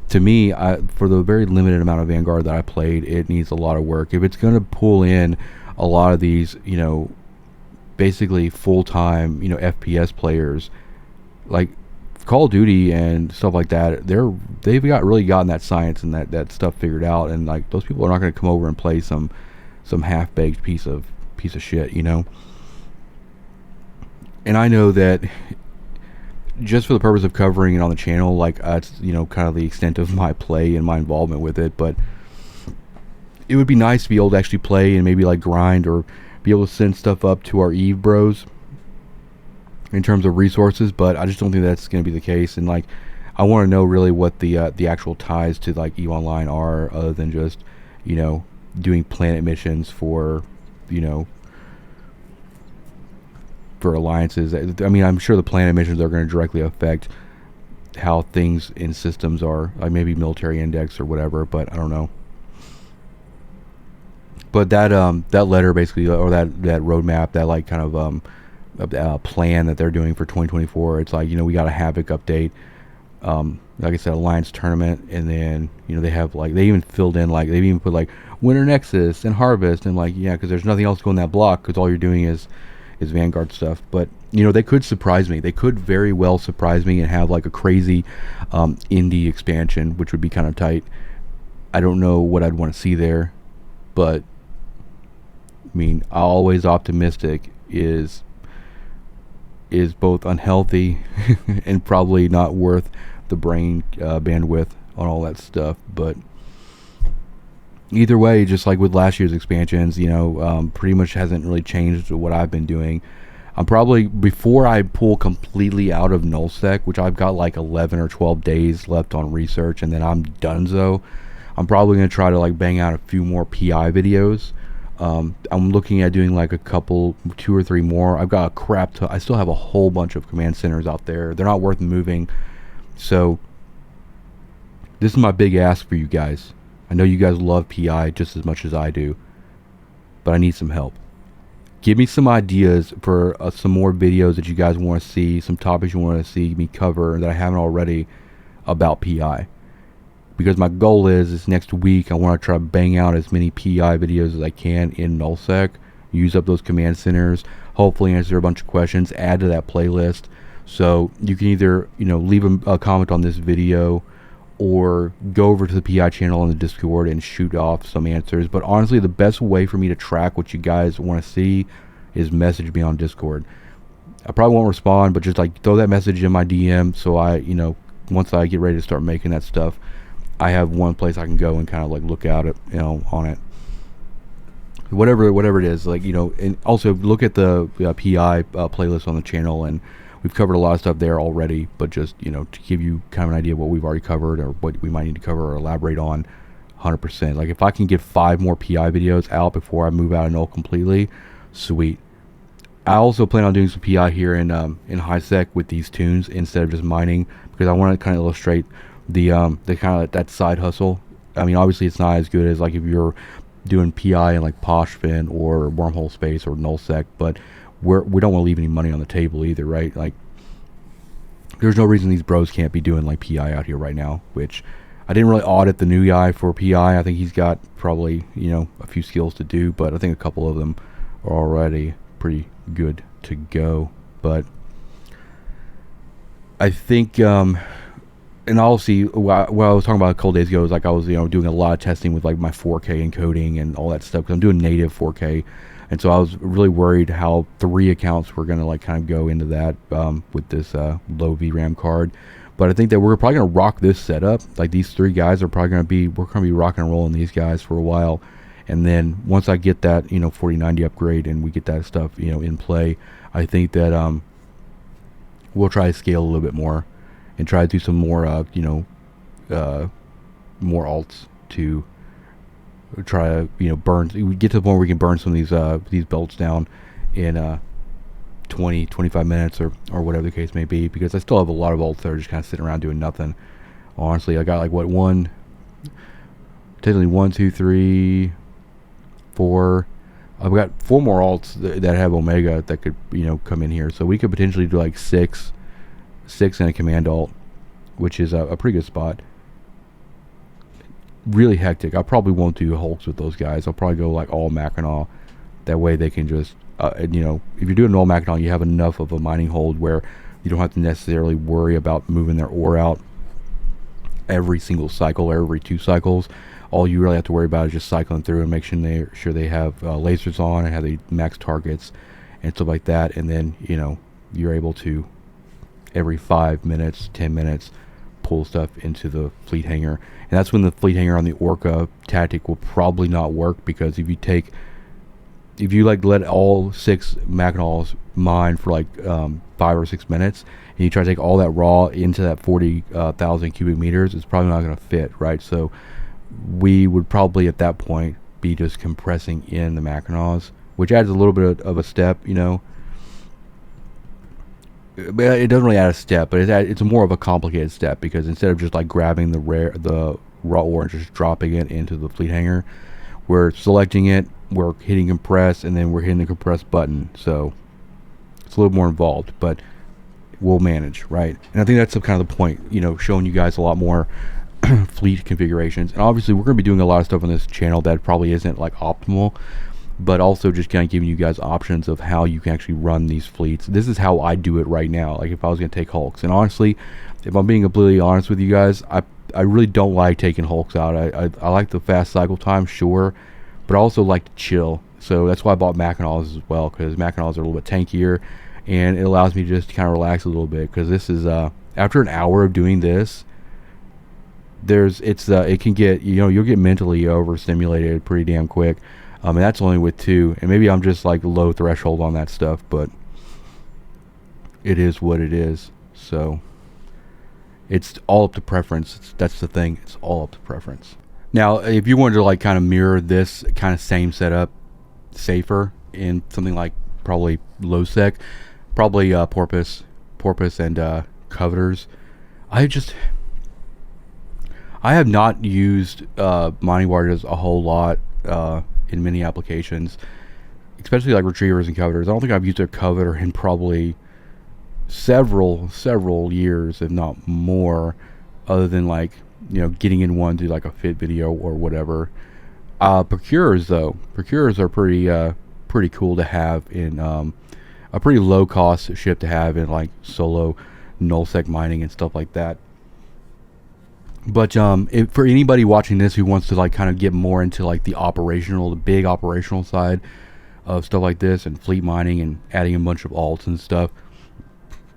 to me, for the very limited amount of Vanguard that I played, it needs a lot of work. If it's going to pull in a lot of these, you know, basically full-time, you know, FPS players, like Call of Duty and stuff like that, they've really gotten that science and that stuff figured out, and like those people are not going to come over and play some half-baked piece of shit, you know. And I know that just for the purpose of covering it on the channel, like that's, you know, kind of the extent of my play and my involvement with it. But it would be nice to be able to actually play and maybe like grind or be able to send stuff up to our EVE bros in terms of resources, but I just don't think that's going to be the case. And like, I want to know really what the actual ties to like EVE Online are, other than just, you know, doing planet missions for, you know, for alliances. I mean, I'm sure the planet missions are going to directly affect how things in systems are, like maybe military index or whatever, but I don't know. But that letter basically, or that roadmap, that like kind of plan that they're doing for 2024, it's like, you know, we got a Havoc update, like I said, Alliance tournament, and then, you know, they have like, they even filled in, like they've even put like Winter Nexus and Harvest, and like, yeah, because there's nothing else going in that block, because all you're doing is Vanguard stuff. But you know, they could surprise me. They could very well surprise me and have like a crazy indie expansion, which would be kind of tight. I don't know what I'd want to see there, but I mean, always optimistic is both unhealthy and probably not worth the brain bandwidth on all that stuff. But either way, just like with last year's expansions, you know, pretty much hasn't really changed what I've been doing. I'm probably, before I pull completely out of Null-sec, which I've got like 11 or 12 days left on research, and then I'm donezo, I'm probably going to try to like bang out a few more PI videos. I'm looking at doing like a couple, 2 or 3 more. I've got a crap ton. I still have a whole bunch of command centers out there. They're not worth moving. So this is my big ask for you guys. I know you guys love PI just as much as I do, but I need some help. Give me some ideas for some more videos that you guys want to see, some topics you want to see me cover that I haven't already about PI. Because my goal is this next week I want to try to bang out as many PI videos as I can in Null-sec, use up those command centers, hopefully answer a bunch of questions, add to that playlist. So you can either, you know, leave a comment on this video or go over to the PI channel on the Discord and shoot off some answers. But honestly, the best way for me to track what you guys want to see is message me on Discord. I probably won't respond, but just like throw that message in my DM, so I, you know, once I get ready to start making that stuff, I have one place I can go and kind of like look at it, you know, on it. Whatever it is, like, you know. And also look at the PI playlist on the channel, and we've covered a lot of stuff there already, but just, you know, to give you kind of an idea of what we've already covered or what we might need to cover or elaborate on. 100%. Like if I can get 5 more PI videos out before I move out of Null completely, sweet. I also plan on doing some PI here in high sec with these tunes instead of just mining, because I want to kind of illustrate the kind of that side hustle. I mean, obviously it's not as good as like if you're doing PI in like Poshfin or Wormhole Space or Null-sec, but we don't want to leave any money on the table either, right? Like there's no reason these bros can't be doing like PI out here right now, which I didn't really audit the new guy for PI. I think he's got probably, you know, a few skills to do, but I think a couple of them are already pretty good to go. But I think and I'll see what I was talking about a couple days ago is like I was, you know, doing a lot of testing with like my 4K encoding and all that stuff, because I'm doing native 4K, and so I was really worried how 3 accounts were going to like kind of go into that with this low VRAM card. But I think that we're probably going to rock this setup. Like these 3 guys are probably going to be, we're going to be rocking and rolling these guys for a while. And then once I get that, you know, 4090 upgrade and we get that stuff, you know, in play, I think that we'll try to scale a little bit more and try to do some more, you know, more alts to try to, you know, burn. We get to the point where we can burn some of these belts down in 20-25 minutes or whatever the case may be, because I still have a lot of alts that are just kind of sitting around doing nothing. Honestly, I got like what, 1, 2, 3, 4. I've got 4 more alts that have Omega that could, you know, come in here, so we could potentially do like 6 and a command alt, which is a pretty good spot. Really hectic. I probably won't do Hulks with those guys. I'll probably go like all Mackinac. That way they can just, you know, if you're doing all Mackinac, you have enough of a mining hold where you don't have to necessarily worry about moving their ore out every single cycle or every 2 cycles. All you really have to worry about is just cycling through and making sure they have lasers on and have the max targets and stuff like that. And then, you know, you're able to every 5 minutes, 10 minutes, pull stuff into the fleet hangar. And that's when the fleet hangar on the Orca tactic will probably not work, because if you like let all 6 Mackinacs mine for like 5 or 6 minutes, and you try to take all that raw into that 40,000 cubic meters, it's probably not going to fit, right? So we would probably at that point be just compressing in the Mackinacs, which adds a little bit of a step, you know. But it doesn't really add a step, but it's more of a complicated step, because instead of just like grabbing the raw ore and just dropping it into the fleet hangar, we're selecting it, we're hitting compress, and then we're hitting the compress button. So it's a little more involved, but we'll manage, right? And I think that's kind of the point, you know, showing you guys a lot more fleet configurations. And obviously we're going to be doing a lot of stuff on this channel that probably isn't like optimal, but also just kind of giving you guys options of how you can actually run these fleets. This is how I do it right now, like if I was going to take Hulks. And honestly, if I'm being completely honest with you guys, I really don't like taking Hulks out. I like the fast cycle time, sure, but I also like to chill. So that's why I bought Mackinacs as well, because Mackinacs are a little bit tankier, and it allows me to just kind of relax a little bit, because this is after an hour of doing this, it can get, you know, you'll get mentally overstimulated pretty damn quick. And that's only with 2, and maybe I'm just like low threshold on that stuff, but it is what it is. So it's all up to preference. That's the thing. It's all up to preference. Now, if you wanted to like kind of mirror this kind of same setup, safer in something like probably Null-sec, probably porpoise and coveters. I have not used mining barges a whole lot in many applications, especially like retrievers and coveters. I don't think I've used a coveter in probably several years, if not more, other than like, you know, getting in one to like a fit video or whatever. Procurers are pretty cool to have in a pretty low cost ship to have in like solo null-sec mining and stuff like that. But for anybody watching this who wants to like kind of get more into like the big operational side of stuff like this and fleet mining and adding a bunch of alts and stuff,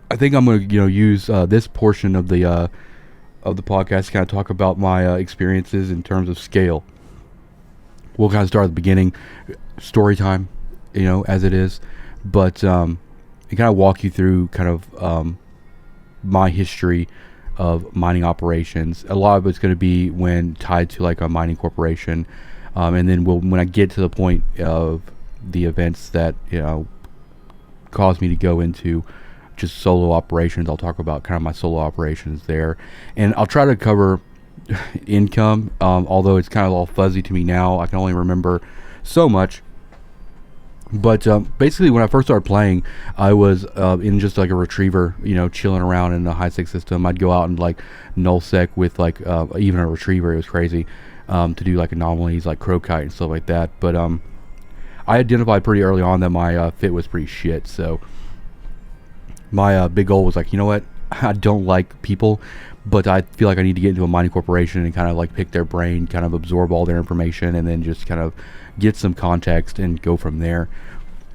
I think I'm gonna use this portion of the podcast to kind of talk about my experiences in terms of scale. We'll kind of start at the beginning, story time, as it is, but and kind of walk you through kind of my history of mining operations. A lot of it's going to be when tied to like a mining corporation, and then when I get to the point of the events that caused me to go into just solo operations, I'll talk about kind of my solo operations there, and I'll try to cover income, although it's kind of all fuzzy to me now. I can only remember so much. But basically, when I first started playing, I was in just like a retriever, chilling around in the high-sec system. I'd go out and like null-sec with like even a retriever. It was crazy to do like anomalies like crowkite and stuff like that. But I identified pretty early on that my fit was pretty shit. So my big goal was like, you know what? I don't like people, but I feel like I need to get into a mining corporation and kind of like pick their brain, kind of absorb all their information, and then just kind of get some context and go from there.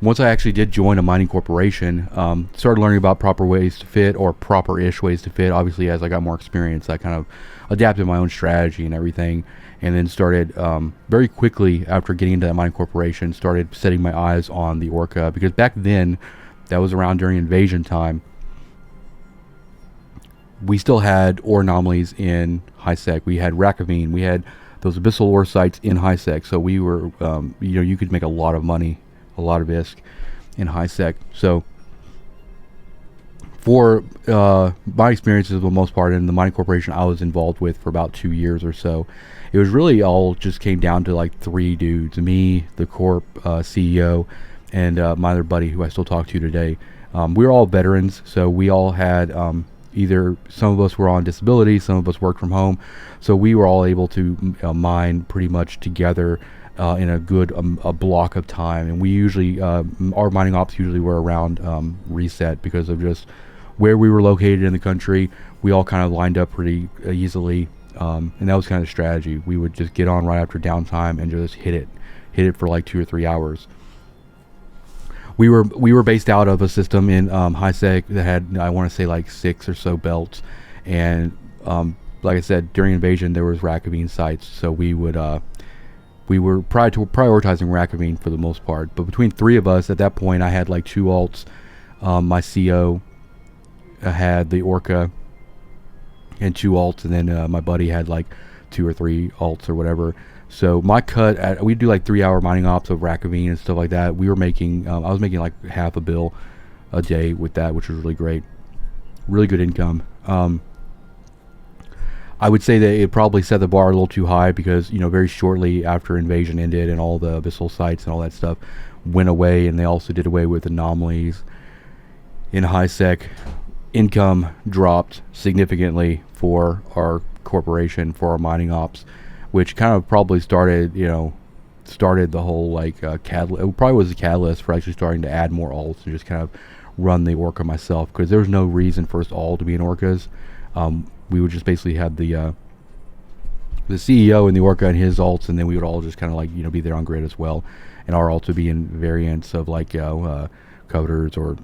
Once I actually did join a mining corporation, started learning about proper ways to fit, or proper-ish ways to fit. Obviously, as I got more experience, I kind of adapted my own strategy and everything, and then started very quickly after getting into that mining corporation, started setting my eyes on the Orca, because back then, that was around during invasion time, we still had ore anomalies in high-sec. We had Rakavine, we had those abyssal ore sites in high-sec, so we were, you could make a lot of money, a lot of ISK in high-sec. So for my experiences, for the most part, in the mining corporation I was involved with for about 2 years or so, it was really all just came down to like 3 dudes: me, the corp CEO, and my other buddy who I still talk to today. We were all veterans, so we all had either some of us were on disability, some of us worked from home, so we were all able to mine pretty much together in a good a block of time. And we usually our mining ops usually were around reset, because of just where we were located in the country. We all kind of lined up pretty easily, and that was kind of the strategy. We would just get on right after downtime and just hit it for like 2 or 3 hours. We were based out of a system in high-sec that had, I want to say, like 6 or so belts, and like I said, during invasion there was Rakavine sites, so we were prioritizing Rakavine for the most part. But between 3 of us at that point, I had like 2 alts. My CO had the Orca and 2 alts, and then my buddy had like 2 or 3 alts or whatever. So my cut, we'd do like 3-hour mining ops of Rakavine and stuff like that. We were making, I was making like half a bill a day with that, which was really great. Really good income. I would say that it probably set the bar a little too high, because, very shortly after invasion ended and all the abyssal sites and all that stuff went away, and they also did away with anomalies in high-sec, income dropped significantly for our corporation, for our mining ops, which kind of probably started the whole like catalyst. It probably was a catalyst for actually starting to add more alts and just kind of run the Orca myself, because there was no reason for us all to be in Orcas. We would just basically have the CEO and the Orca and his alts, and then we would all just kind of like be there on grid as well, and our alts would be in variants of like coveters or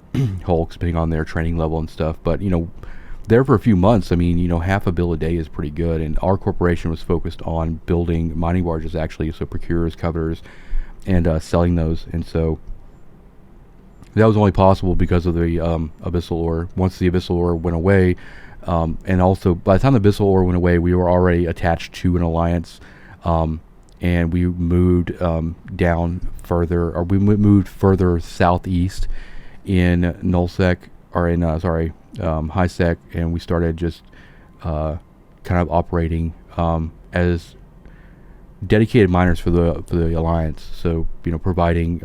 hulks, depending on their training level and stuff. But there for a few months, I mean, half a bill a day is pretty good, and our corporation was focused on building mining barges, actually, so procurers, coveters, and selling those. And so that was only possible because of the abyssal ore. Once the abyssal ore went away, and also by the time the abyssal ore went away, we were already attached to an alliance And we moved down further, or we moved further southeast in Null-sec, or in high-sec, and we started just kind of operating as dedicated miners for the alliance. So providing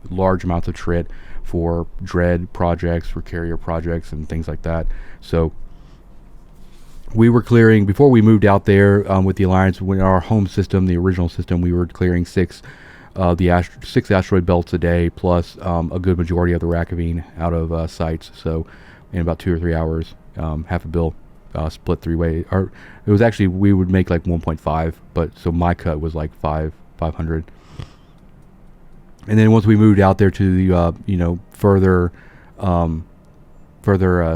large amounts of trit for dread projects, for carrier projects, and things like that. So we were clearing, before we moved out there with the alliance, when our home system, the original system, we were clearing six asteroid belts a day, plus a good majority of the Rakavine out of sites. So in about 2 or 3 hours, half a bill, split 3 ways. Or it was actually, we would make like 1.5, but so my cut was like 500. And then once we moved out there to the further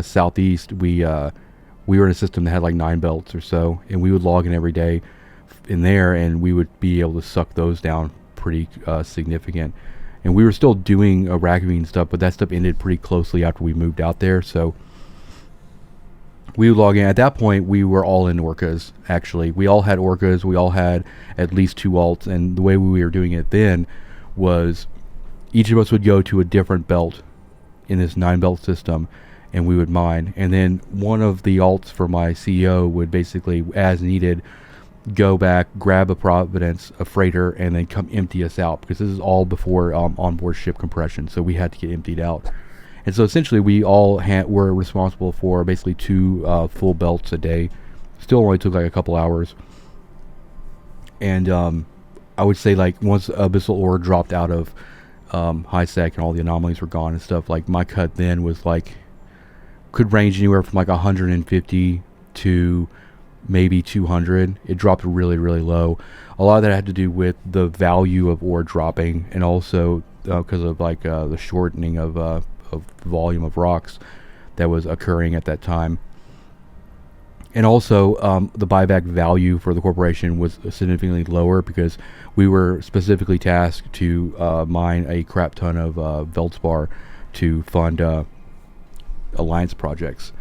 southeast, we were in a system that had like 9 belts or so, and we would log in every day in there, and we would be able to suck those down pretty significant. And we were still doing Rakavine stuff, but that stuff ended pretty closely after we moved out there. So we would log in. At that point, we were all in Orcas, actually. We all had Orcas. We all had at least 2 alts, and the way we were doing it then was each of us would go to a different belt in this 9-belt system, and we would mine. And then one of the alts for my CEO would basically, as needed, go back, grab a Providence, a freighter, and then come empty us out, because this is all before onboard ship compression, so we had to get emptied out. And so essentially we all were responsible for basically 2 full belts a day. Still only took like a couple hours. And I would say, like, once Abyssal Ore dropped out of high-sec and all the anomalies were gone and stuff, like, my cut then was like, could range anywhere from like 150 to maybe 200. It dropped really, really low. A lot of that had to do with the value of ore dropping, and also because of like the shortening of volume of rocks that was occurring at that time. And also the buyback value for the corporation was significantly lower, because we were specifically tasked to mine a crap ton of Veldspar to fund alliance projects.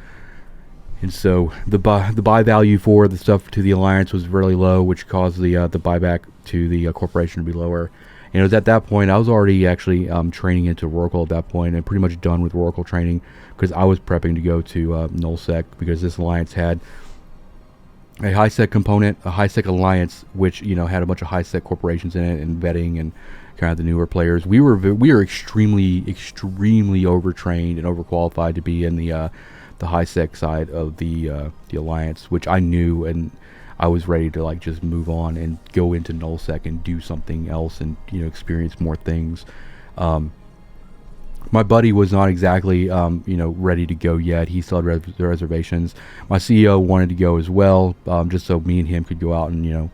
And so the buy value for the stuff to the alliance was really low, which caused the buyback to the corporation to be lower. And it was at that point I was already actually training into Oracle at that point, and pretty much done with Oracle training, because I was prepping to go to Null-sec, because this alliance had a high-sec component, a high-sec alliance, which had a bunch of high-sec corporations in it, and vetting and kind of the newer players. We were extremely overtrained and overqualified to be in the high-sec side of the alliance, which I knew, and I was ready to like just move on and go into Null-sec and do something else, and experience more things. My buddy was not exactly ready to go yet. He still had reservations. My CEO wanted to go as well, just so me and him could go out and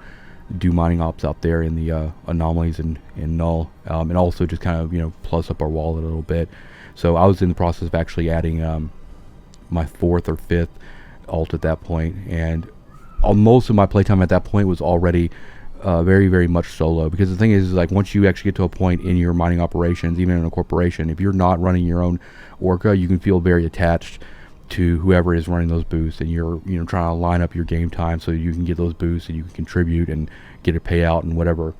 do mining ops out there in the anomalies and Null, and also just kind of plus up our wallet a little bit. So I was in the process of actually adding my 4th or 5th alt at that point, and most of my playtime at that point was already very, very much solo, because the thing is like, once you actually get to a point in your mining operations, even in a corporation, if you're not running your own Orca, you can feel very attached to whoever is running those boosts, and you're trying to line up your game time so you can get those boosts and you can contribute and get a payout and whatever.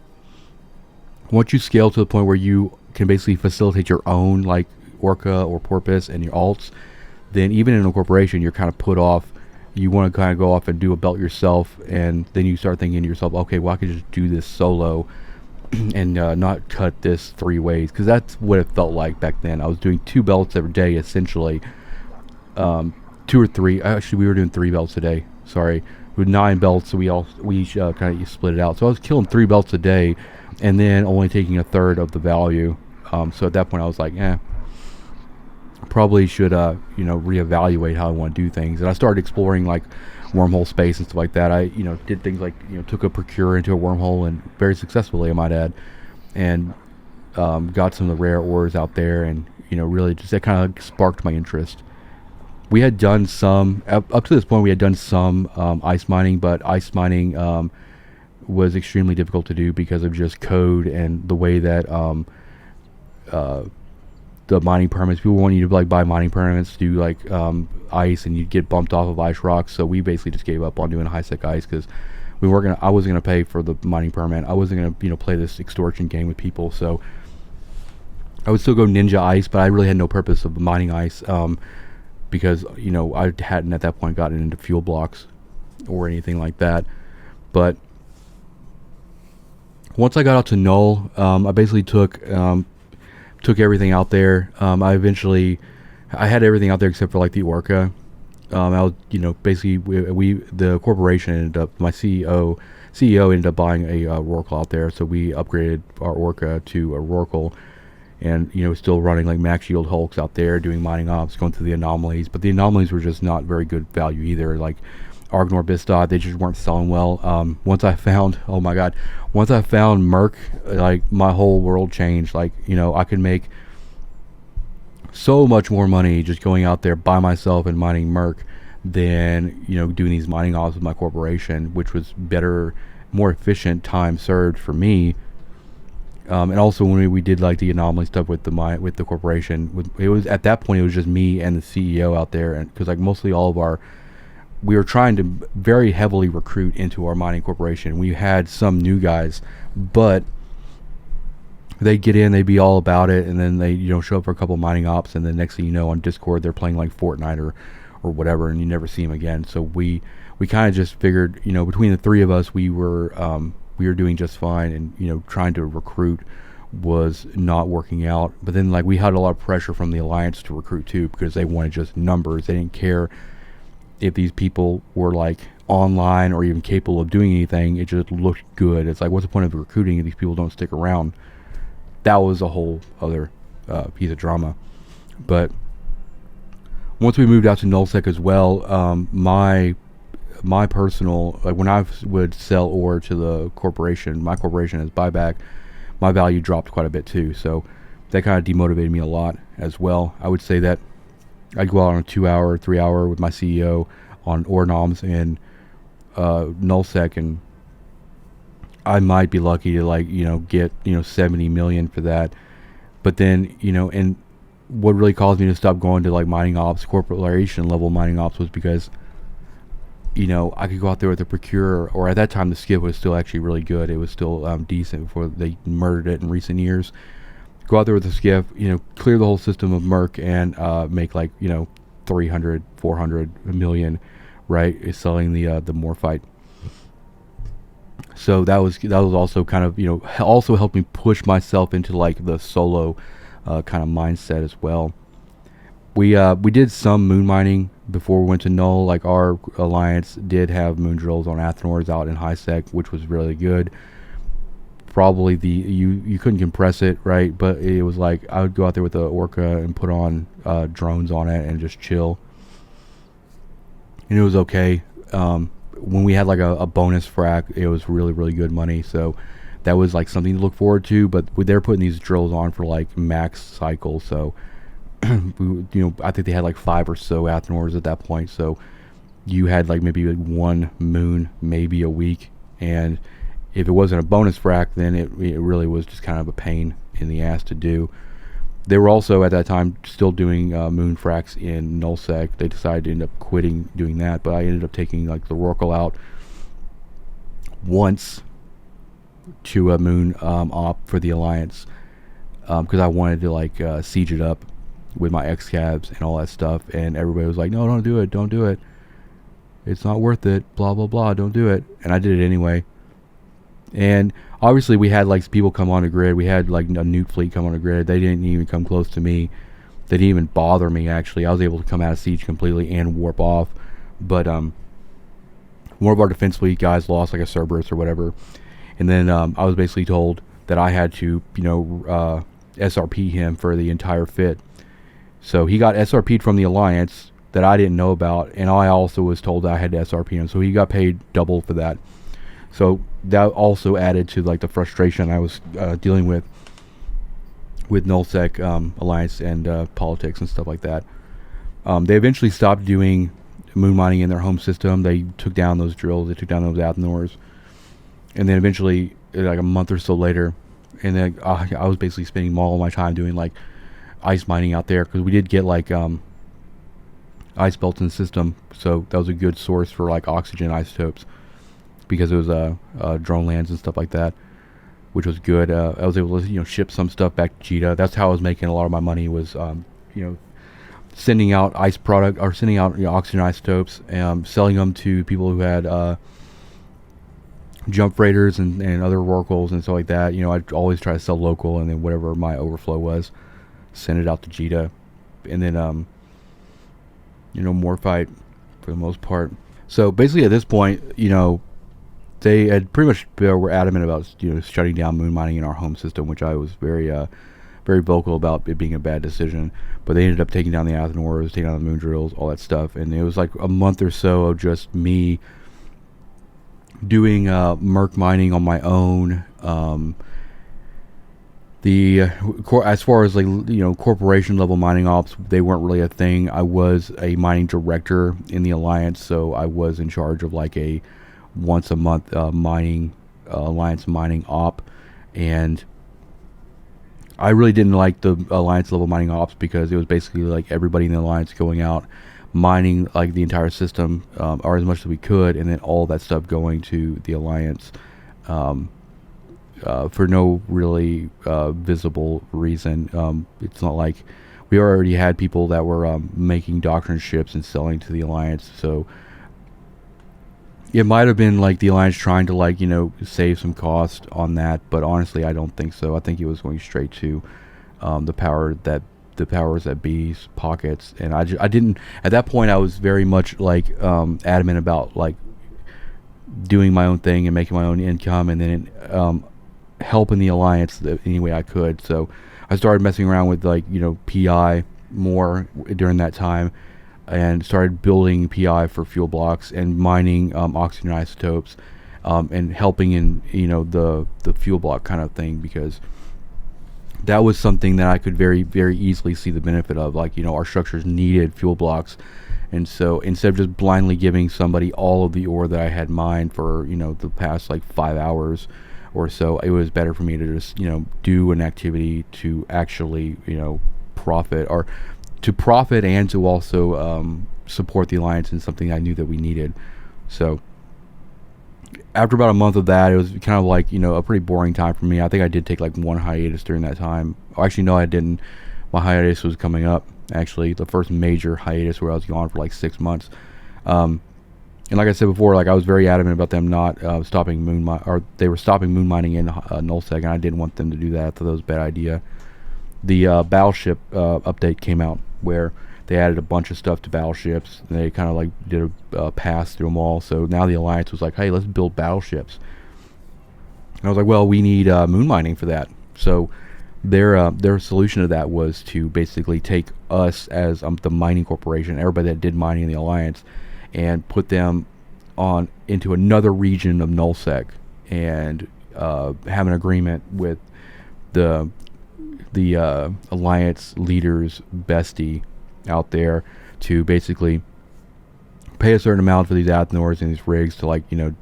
Once you scale to the point where you can basically facilitate your own like Orca or Porpoise and your alts, then even in a corporation you're kind of put off. You want to kind of go off and do a belt yourself, and then you start thinking to yourself, okay, well, I could just do this solo and not cut this 3 ways, because that's what it felt like back then. I was doing 2 belts every day, essentially. 2 or 3. Actually, we were doing 3 belts a day. Sorry, with 9 belts, so we each kind of split it out. So I was killing 3 belts a day, and then only taking a third of the value. So at that point, I was like, probably should reevaluate how I want to do things. And I started exploring like wormhole space and stuff like that. I did things like took a procure into a wormhole, and very successfully, I might add, and got some of the rare ores out there, and really just that kind of sparked my interest. We had done some up to this point. We had done some ice mining, but ice mining was extremely difficult to do because of just code and the way that the mining permits. People want you to like buy mining permits to do like ice, and you'd get bumped off of ice rocks. So we basically just gave up on doing high-sec ice, because I wasn't gonna pay for the mining permit. I wasn't gonna, play this extortion game with people. So I would still go ninja ice, but I really had no purpose of mining ice, because I hadn't at that point gotten into fuel blocks or anything like that. But once I got out to Null, I basically took everything out there. I had everything out there except for like the Orca. I was, basically the corporation ended up, my CEO ended up buying a Rorqual out there, so we upgraded our Orca to a Rorqual, and still running like max yield hulks out there, doing mining ops, going through the anomalies. But the anomalies were just not very good value either. Like Argnor Bistot, they just weren't selling well. Once I found Merc, like my whole world changed. Like I could make so much more money just going out there by myself and mining Merc than doing these mining ops with my corporation, which was better, more efficient time served for me. And also when we did like the anomaly stuff with the corporation, it was at that point it was just me and the CEO out there, and because like mostly we were trying to very heavily recruit into our mining corporation. We had some new guys, but they get in, they be all about it, and then they show up for a couple of mining ops, and then next thing you know on Discord they're playing like Fortnite or whatever, and you never see them again. So we kind of just figured, between the three of us, we were doing just fine, and trying to recruit was not working out. But then like we had a lot of pressure from the Alliance to recruit too, because they wanted just numbers. They didn't care if these people were like online or even capable of doing anything. It just looked good. It's like, what's the point of recruiting if these people don't stick around? That was a whole other piece of drama. But once we moved out to Null-sec as well, my personal, like when I would sell ore to the corporation, my corporation as buyback, my value dropped quite a bit too. So that kind of demotivated me a lot as well. I would say that I'd go out on a 2-hour, 3-hour with my CEO on ore noms and Null-sec, and I might be lucky to like get 70 million for that. But then and what really caused me to stop going to like mining ops, corporation level mining ops, was because I could go out there with the procurer, or at that time the skip was still actually really good. It was still decent before they murdered it in recent years. Go out there with the skiff, clear the whole system of Merc, and make like 300, 400 million, right? Is selling the Morphite. So that was also kind of also helped me push myself into like the solo kind of mindset as well. We did some moon mining before we went to Null. Like our alliance did have moon drills on Athenors out in high sec, which was really good. Probably you couldn't compress it, right? But it was like I would go out there with the Orca and put on drones on it and just chill, and it was okay. When we had like a bonus frac, it was really, really good money. So that was like something to look forward to. But they're putting these drills on for like max cycle. So I think they had like 5 or so Athenors at that point. So you had like maybe one moon, maybe a week, and if it wasn't a bonus frac, then it really was just kind of a pain in the ass to do. They were also at that time still doing moon fracs in Null-sec. They decided to end up quitting doing that, but I ended up taking like the Rorqual out once to a moon op for the Alliance, because I wanted to like siege it up with my X-cabs and all that stuff, and everybody was like, no, don't do it, it's not worth it, blah blah blah, don't do it. And I did it anyway. And obviously we had like people come on the grid. We had like a nuke fleet come on the grid. They didn't even come close to me. They didn't even bother me, actually. I was able to come out of siege completely and warp off. But one of our defense fleet guys lost like a Cerberus or whatever. And then I was basically told that I had to SRP him for the entire fit. So he got SRP'd from the Alliance that I didn't know about, and I also was told that I had to SRP him. So he got paid double for that. So that also added to like the frustration I was dealing with Null-sec Alliance and politics and stuff like that. They eventually stopped doing moon mining in their home system. They took down those drills. They took down those Athenors. And then eventually, like a month or so later, and then I was basically spending all of my time doing like ice mining out there, because we did get like ice belts in the system. So that was a good source for like oxygen isotopes. because it was drone lands and stuff like that, which was good. I was able to ship some stuff back to Jita. That's how I was making a lot of my money, was sending out ice product, or sending out oxygen isotopes, and selling them to people who had jump freighters and other oracles and stuff like that. I'd always try to sell local, and then whatever my overflow was, send it out to Jita, and then more fight for the most part. So basically at this point, they had pretty much were adamant about shutting down moon mining in our home system, which I was very very vocal about it being a bad decision. But they ended up taking down the Athenors, taking down the moon drills, all that stuff, and it was like a month or so of just me doing merc mining on my own. As far as corporation level mining ops, they weren't really a thing. I was a mining director in the alliance, so I was in charge of like a once a month mining alliance mining op, and I really didn't like the alliance level mining ops because it was basically like everybody in the alliance going out mining like the entire system, or as much as we could, and then all that stuff going to the alliance for no really visible reason. It's not like we already had people that were making doctrine ships and selling to the alliance, so it might have been like the alliance trying to save some cost on that, but honestly I don't think so. I think it was going straight to the powers that be's pockets, and I didn't at that point. I was very much adamant about doing my own thing and making my own income, and then helping the alliance any way I could. So I started messing around with PI more during that time, and started building PI for fuel blocks and mining oxygen isotopes, and helping in the fuel block kind of thing, because that was something that I could very, very easily see the benefit of. Our structures needed fuel blocks, and so instead of just blindly giving somebody all of the ore that I had mined for the past 5 hours or so, it was better for me to just do an activity to actually profit, or to profit, and to also support the alliance in something I knew that we needed. So after about a month of that, it was kind of a pretty boring time for me. I think I did take one hiatus during that time. Actually, no, I didn't. My hiatus was coming up, actually, the first major hiatus where I was gone for 6 months. And like I said before, I was very adamant about them not stopping they were stopping moon mining in Null-sec, and I didn't want them to do that. I thought that was a bad idea. The battleship update came out where they added a bunch of stuff to battleships, and they kind of did a pass through them all. So now the alliance was like, hey, let's build battleships. And I was like, well, we need moon mining for that. So their solution to that was to basically take us as the mining corporation, everybody that did mining in the alliance, and put them into another region of Null-sec, and have an agreement with the alliance leader's bestie out there to basically pay a certain amount for these Athenors and these rigs to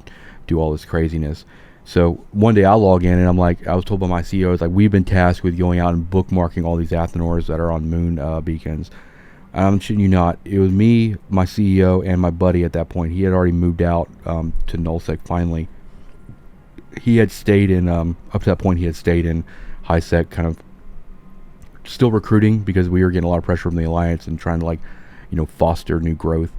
do all this craziness. So one day I log in, and I was told by my CEO, we've been tasked with going out and bookmarking all these Athenors that are on moon beacons. I'm shitting you not. It was me, my CEO, and my buddy at that point. He had already moved out to Null-sec finally. He had stayed in, up to that point, he had stayed in high-sec, kind of still recruiting, because we were getting a lot of pressure from the alliance and trying to foster new growth.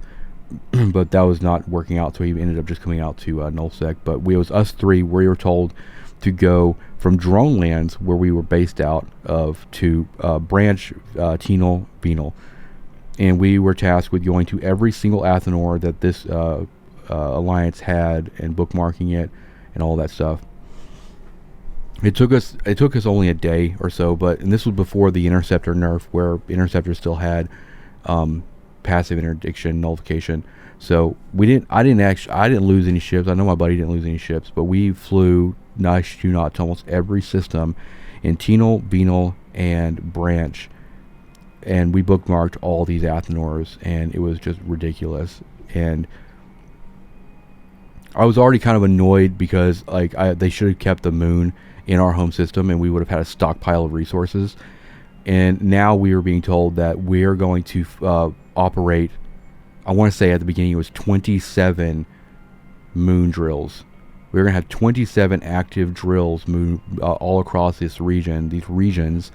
But that was not working out, so he ended up just coming out to Null-sec. But it was us three. We were told to go from drone lands, where we were based out of, to branch Tenal Venal, and we were tasked with going to every single Athenor that this alliance had, and bookmarking it and all that stuff. It took us only a day or so, and this was before the interceptor nerf, where interceptor still had passive interdiction nullification. So I didn't lose any ships. I know my buddy didn't lose any ships, but we flew to almost every system in Tenal, Venal, and Branch, and we bookmarked all these Athenors, and it was just ridiculous. And I was already kind of annoyed because they should have kept the moon in our home system, and we would have had a stockpile of resources. And now we were being told that we're going to operate, I want to say at the beginning it was 27 moon drills we were going to have 27 active drills move all across this region, these regions,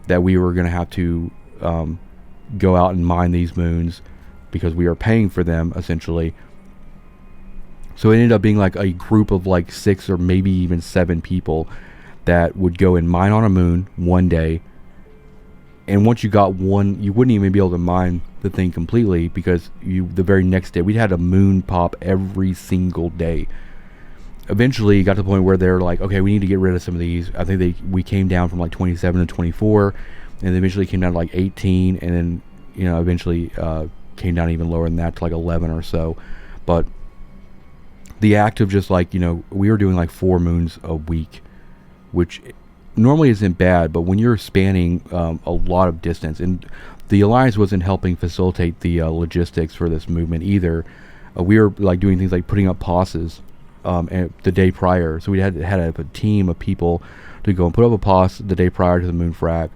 that we were going to have to go out and mine these moons because we are paying for them, essentially. So it ended up being like a group of like 6 or maybe even 7 people that would go and mine on a moon one day. And once you got one, you wouldn't even be able to mine the thing completely, because the very next day, we'd had a moon pop every single day. Eventually, it got to the point where they're like, okay, we need to get rid of some of these. I think we came down from like 27 to 24, and eventually came down to like 18, and then, eventually came down even lower than that to like 11 or so. But the act of just like, we were doing like 4 moons a week, which normally isn't bad, but when you're spanning a lot of distance, and the Alliance wasn't helping facilitate the logistics for this movement either. We were like doing things like putting up passes the day prior, so we had a team of people to go and put up a pass the day prior to the moon frac,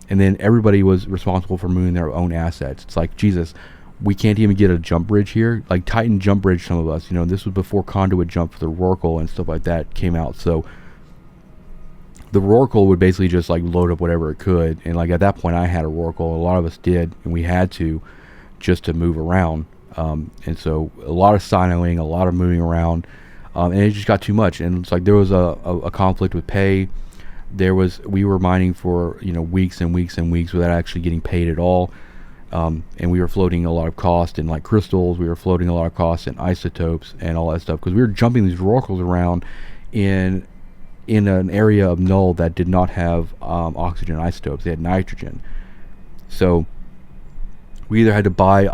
and then everybody was responsible for mooning their own assets. It's like, Jesus, we can't even get a jump bridge here. Like Titan jump bridge, some of us, this was before conduit jump for the Rorqual and stuff like that came out. So the Rorqual would basically just like load up whatever it could, and like at that point I had a Rorqual. A lot of us did, and we had to, just to move around. And so a lot of sinoing, a lot of moving around, and it just got too much. And it's like there was a conflict with pay. We were mining for weeks and weeks and weeks without actually getting paid at all. And we were floating a lot of cost in like crystals. We were floating a lot of cost in isotopes and all that stuff, because we were jumping these Rorquals around in an area of Null that did not have oxygen isotopes. They had nitrogen. So we either had to buy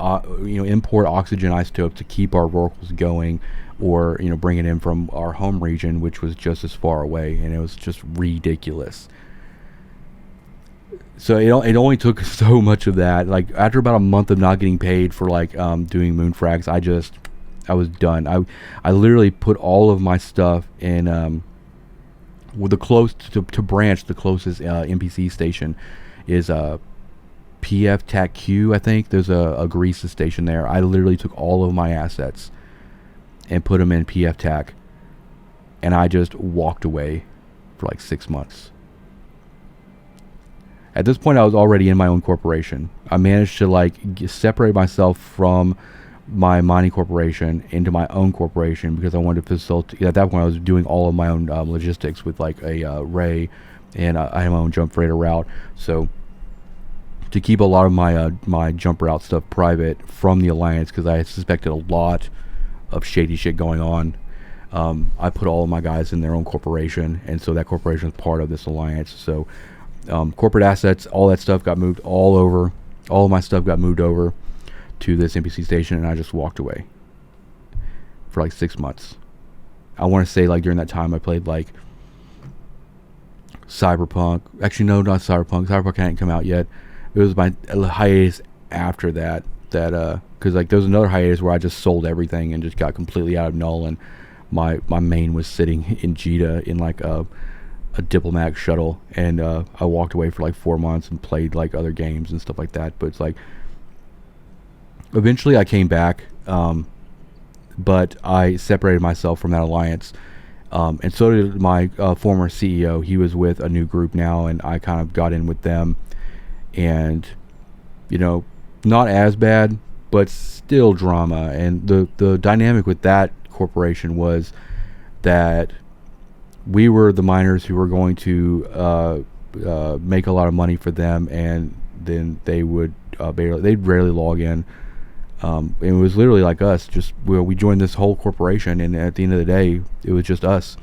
import oxygen isotopes to keep our Rorquals going, or bring it in from our home region, which was just as far away, and it was just ridiculous. So it only took so much of that. Like after about a month of not getting paid for like doing moon frags, I was done. I literally put all of my stuff in with the to branch. The closest NPC station is PF TAC Q, I think. There's a Greece station there. I literally took all of my assets and put them in PF TAC, and I just walked away for like 6 months. At this point, I was already in my own corporation. I managed to like separate myself from my mining corporation into my own corporation, because I wanted to facilitate. At that point, I was doing all of my own logistics with like a ray, and I had my own jump freighter route. So to keep a lot of my jump route stuff private from the Alliance, because I suspected a lot of shady shit going on, I put all of my guys in their own corporation, and so that corporation was part of this Alliance. So corporate assets, all that stuff got moved all over. All of my stuff got moved over to this NPC station, and I just walked away for like 6 months. I want to say like during that time I played like Cyberpunk. Actually, no, not Cyberpunk. Cyberpunk hadn't come out yet. It was my hiatus after that because like there was another hiatus where I just sold everything and just got completely out of Null, and my main was sitting in Jita in like a diplomatic shuttle, and I walked away for like 4 months and played like other games and stuff like that. But it's like eventually I came back, but I separated myself from that Alliance, and so did my former CEO. He was with a new group now, and I kind of got in with them, and not as bad, but still drama. And the dynamic with that corporation was that we were the miners who were going to make a lot of money for them, and then they would they'd rarely log in. It was literally like us. Just we joined this whole corporation, and at the end of the day, it was just us.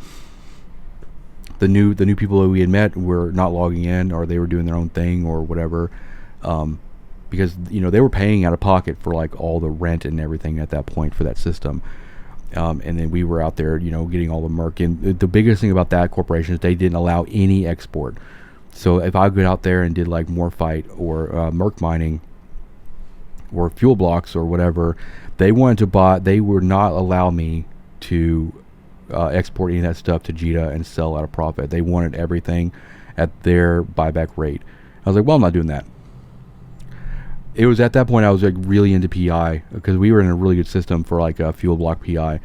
The new people that we had met were not logging in, or they were doing their own thing or whatever, because they were paying out of pocket for like all the rent and everything at that point for that system. And then we were out there, getting all the merc. And the biggest thing about that corporation is they didn't allow any export. So if I got out there and did like Morphite or merc mining or fuel blocks or whatever, they would not allow me to export any of that stuff to Jita and sell at a profit. They wanted everything at their buyback rate. I was like, well, I'm not doing that. It was at that point I was like really into PI, because we were in a really good system for like a fuel block PI,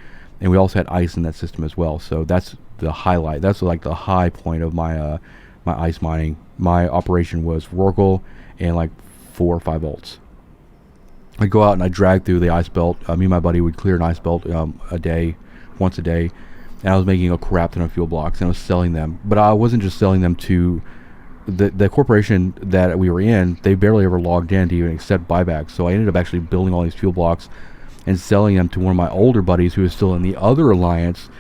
and we also had ice in that system as well. So that's the highlight. That's like the high point of my my ice mining. My operation was Rorqual and like 4 or 5 volts. I'd go out and I'd drag through the ice belt. Me and my buddy would clear an ice belt once a day, and I was making a crap ton of fuel blocks, and I was selling them. But I wasn't just selling them to the corporation that we were in. They barely ever logged in to even accept buybacks. So I ended up actually building all these fuel blocks and selling them to one of my older buddies who was still in the other alliance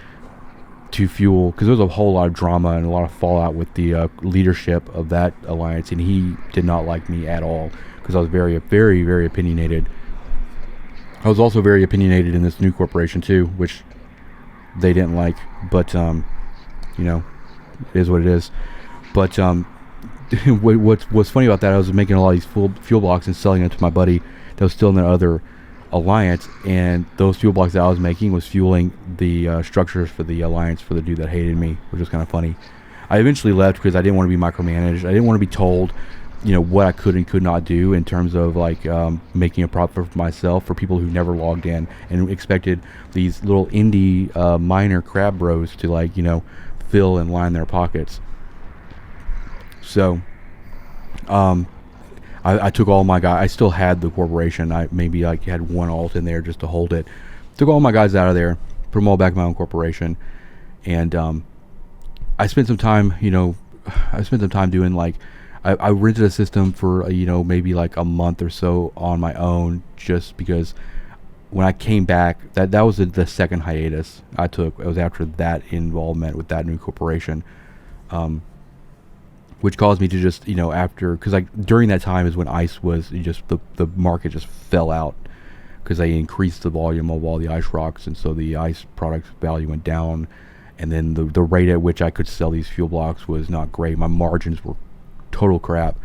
to fuel, because there was a whole lot of drama and a lot of fallout with the leadership of that alliance, and he did not like me at all because I was very, very, very opinionated. I was also very opinionated in this new corporation too, which they didn't like, but you know, it is what it is. But what's funny about that, I was making a lot of these fuel blocks and selling them to my buddy that was still in the other alliance, and those fuel blocks that I was making was fueling the structures for the alliance for the dude that hated me, which was kind of funny. I eventually left because I didn't want to be micromanaged. I didn't want to be told, you know, what I could and could not do in terms of like making a profit for myself for people who never logged in and expected these little indie minor crab bros to, like, you know, fill and line their pockets. So I took all my guys. I still had the corporation. I maybe like had one alt in there just to hold it. Took all my guys out of there, put them all back in my own corporation, and I spent some time, you know, doing like, I rented a system for you know, maybe like a month or so on my own, just because when I came back, that was the second hiatus I took. It was after that involvement with that new corporation. Which caused me to just, you know, after, because like during that time is when ice was just, the market just fell out because they increased the volume of all the ice rocks, and so the ice product value went down, and then the rate at which I could sell these fuel blocks was not great. My margins were total crap,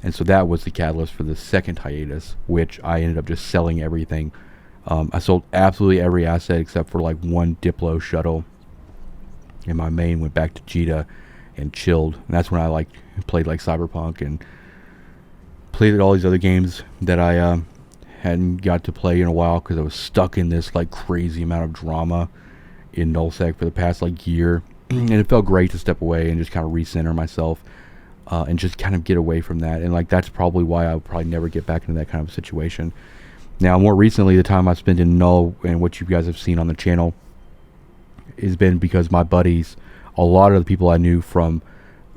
and so that was the catalyst for the second hiatus, which I ended up just selling everything. I sold absolutely every asset except for like one Diplo shuttle, and my main went back to Jita and chilled. And that's when I like played like Cyberpunk and played all these other games that I hadn't got to play in a while because I was stuck in this like crazy amount of drama in Null-sec for the past like year. And it felt great to step away and just kind of recenter myself and just kind of get away from that. And like that's probably why I'll probably never get back into that kind of situation. Now, more recently, the time I spent in Null and what you guys have seen on the channel has been because my buddies, a lot of the people I knew from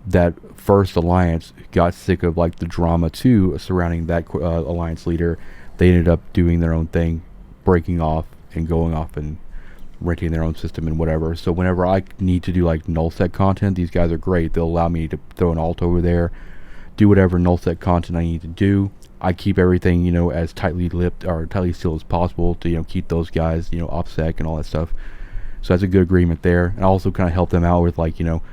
that first alliance, got sick of like the drama too surrounding that alliance leader. They ended up doing their own thing, breaking off and going off and renting their own system and whatever. So whenever I need to do like Null-sec content, these guys are great. They'll allow me to throw an alt over there, do whatever Null-sec content I need to do. I keep everything, you know, as tightly lipped or tightly sealed as possible to, you know, keep those guys, you know, OPSEC and all that stuff. So that's a good agreement there. And I also kind of help them out with like, you know,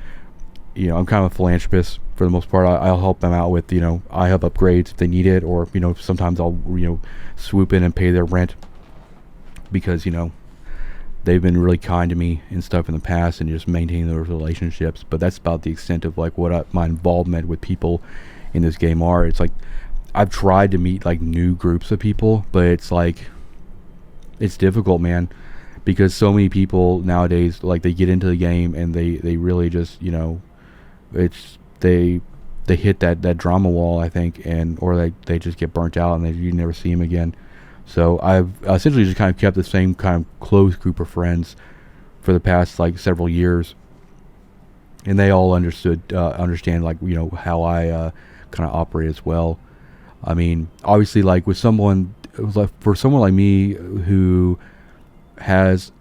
I'm kind of a philanthropist for the most part. I'll help them out with, you know, iHub upgrades if they need it, or, you know, sometimes I'll, you know, swoop in and pay their rent because, you know, they've been really kind to me and stuff in the past and just maintaining those relationships. But that's about the extent of like what my involvement with people in this game are. It's like I've tried to meet like new groups of people, but it's like, it's difficult, man. Because so many people nowadays, like, they get into the game and they really just, you know, it's they hit that drama wall, I think, and or they just get burnt out and you never see them again. So I've essentially just kind of kept the same kind of close group of friends for the past like several years, and they all understand like, you know, how I kind of operate as well. I mean, obviously, like with someone like me who has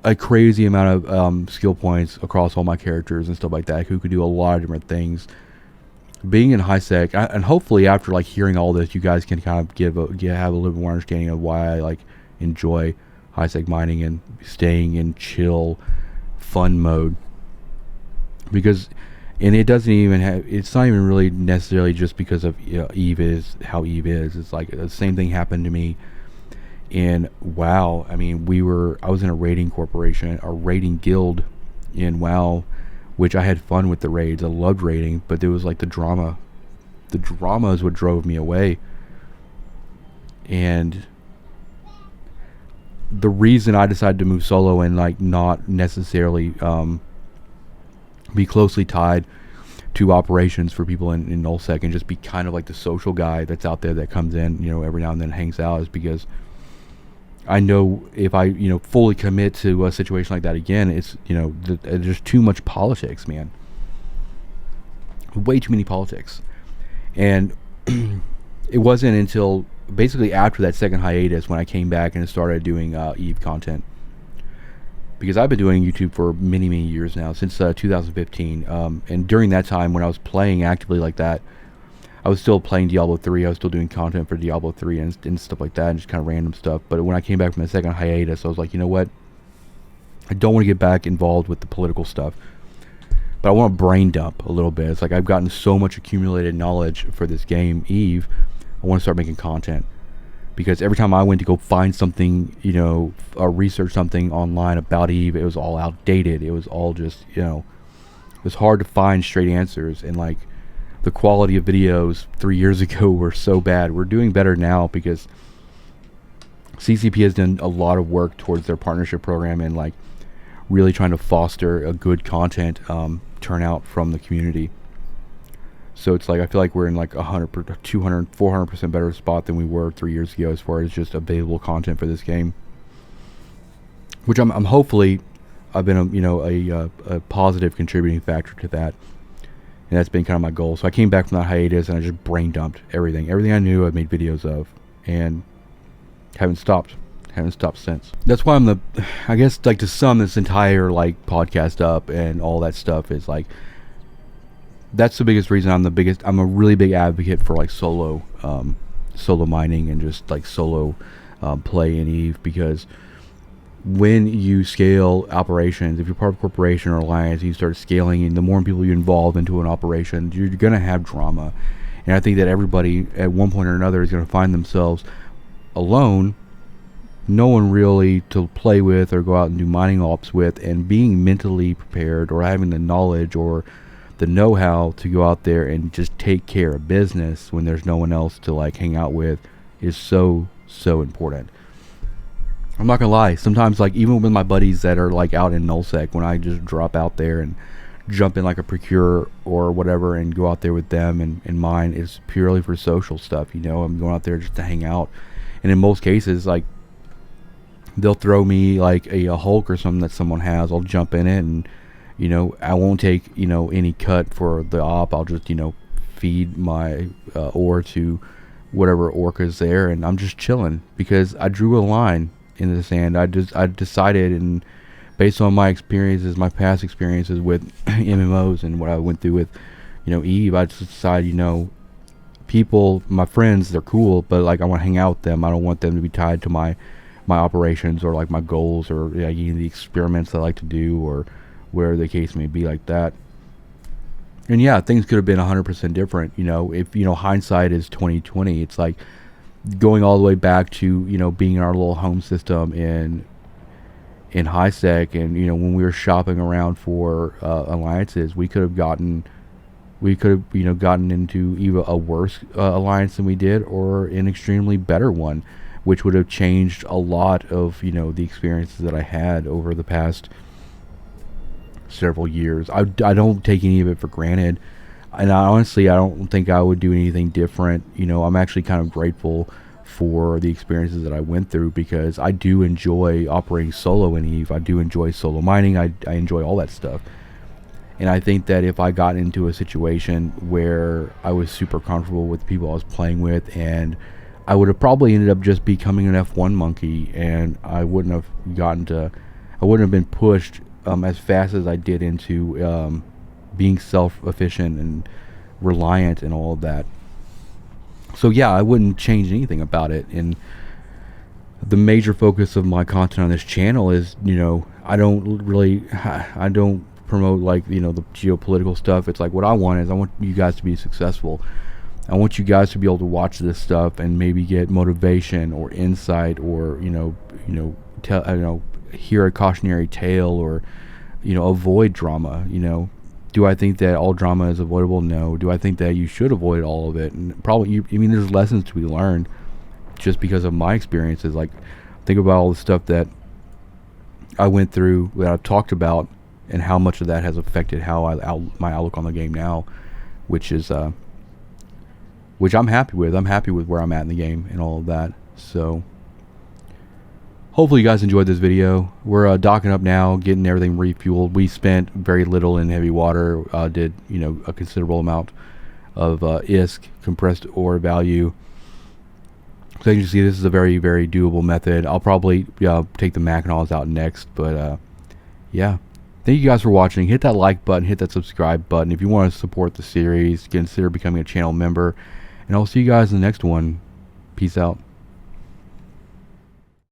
a crazy amount of skill points across all my characters and stuff like that, who could do a lot of different things. Being in high sec, and hopefully after like hearing all this, you guys can kind of have a little bit more understanding of why I like enjoy high sec mining and staying in chill, fun mode. Because, and it doesn't even have, it's not even really necessarily just because of, you know, Eve is how Eve is. It's like the same thing happened to me in WoW. I mean, I was in a raiding guild in WoW, which I had fun with the raids. I loved raiding, but there was like the drama. The drama is what drove me away. And the reason I decided to move solo and like not necessarily be closely tied to operations for people in Null-sec and just be kind of like the social guy that's out there that comes in, every now and then hangs out, is because I know if I, fully commit to a situation like that again, it's, there's too much politics, man. Way too many politics. And it wasn't until basically after that second hiatus when I came back and started doing EVE content. Because I've been doing YouTube for many, many years now, since 2015. And during that time when I was playing actively like that, I was still playing Diablo 3. I was still doing content for Diablo 3 and stuff like that, and just kind of random stuff. But when I came back from the second hiatus, I was like, you know what? I don't want to get back involved with the political stuff, but I want to brain dump a little bit. It's like I've gotten so much accumulated knowledge for this game, EVE. I want to start making content. Because every time I went to go find something, or research something online about EVE, it was all outdated. It was all just, it was hard to find straight answers. And like, the quality of videos 3 years ago were so bad. We're doing better now because CCP has done a lot of work towards their partnership program and like really trying to foster a good content turnout from the community. So it's like I feel like we're in like 100%, 200, 400% better spot than we were 3 years ago as far as just available content for this game. Which I'm hopefully I've been a positive contributing factor to that, and that's been kind of my goal. So I came back from that hiatus and I just brain dumped everything I knew. I made videos of, and haven't stopped since. That's why I guess like to sum this entire like podcast up and all that stuff is like, that's the biggest reason I'm a really big advocate for like solo mining and just like solo play in EVE, because when you scale operations, if you're part of a corporation or alliance, you start scaling, and the more people you involve into an operation, you're going to have drama. And I think that everybody at one point or another is going to find themselves alone, no one really to play with or go out and do mining ops with, and being mentally prepared or having the knowledge or the know-how to go out there and just take care of business when there's no one else to like hang out with is so important. I'm not gonna lie, sometimes like even with my buddies that are like out in Null-sec, when I just drop out there and jump in like a procurer or whatever and go out there with them and mine, is purely for social stuff. I'm going out there just to hang out, and in most cases like they'll throw me like a Hulk or something that someone has. I'll jump in it, and I won't take any cut for the op. I'll just feed my ore to whatever Orca's there, and I'm just chilling because I drew a line in the sand. I decided, and based on my experiences, my past experiences with MMOs and what I went through with EVE, I just decided people, my friends, they're cool, but like I want to hang out with them. I don't want them to be tied to my operations or like my goals or the experiments I like to do or where the case may be like that. And yeah, things could have been 100% different. If hindsight is 2020, it's like going all the way back to being in our little home system in high-sec, and when we were shopping around for alliances, we could have gotten into either a worse alliance than we did or an extremely better one, which would have changed a lot of the experiences that I had over the past several years. I don't take any of it for granted, and honestly I don't think I would do anything different. I'm actually kind of grateful for the experiences that I went through, because I do enjoy operating solo in EVE. I do enjoy solo mining. I enjoy all that stuff, and I think that if I got into a situation where I was super comfortable with the people I was playing with, and I would have probably ended up just becoming an F1 monkey, and I wouldn't have been pushed as fast as I did into being self-efficient and reliant and all of that. So yeah, I wouldn't change anything about it. And the major focus of my content on this channel is, I don't promote like, the geopolitical stuff. It's like what I want is I want you guys to be successful. I want you guys to be able to watch this stuff and maybe get motivation or insight, or hear a cautionary tale, or avoid drama. Do I think that all drama is avoidable? No. Do I think that you should avoid all of it? And probably, there's lessons to be learned just because of my experiences. Like, Think about all the stuff that I went through, that I've talked about, and how much of that has affected how my outlook on the game now, which is which I'm happy with. I'm happy with where I'm at in the game and all of that. So hopefully you guys enjoyed this video. We're docking up now, getting everything refueled. We spent very little in heavy water. Did a considerable amount of ISK, compressed ore value. So you can see this is a very, very doable method. I'll probably take the Mackinaws out next, but yeah. Thank you guys for watching. Hit that like button, hit that subscribe button. If you want to support the series, consider becoming a channel member. And I'll see you guys in the next one. Peace out.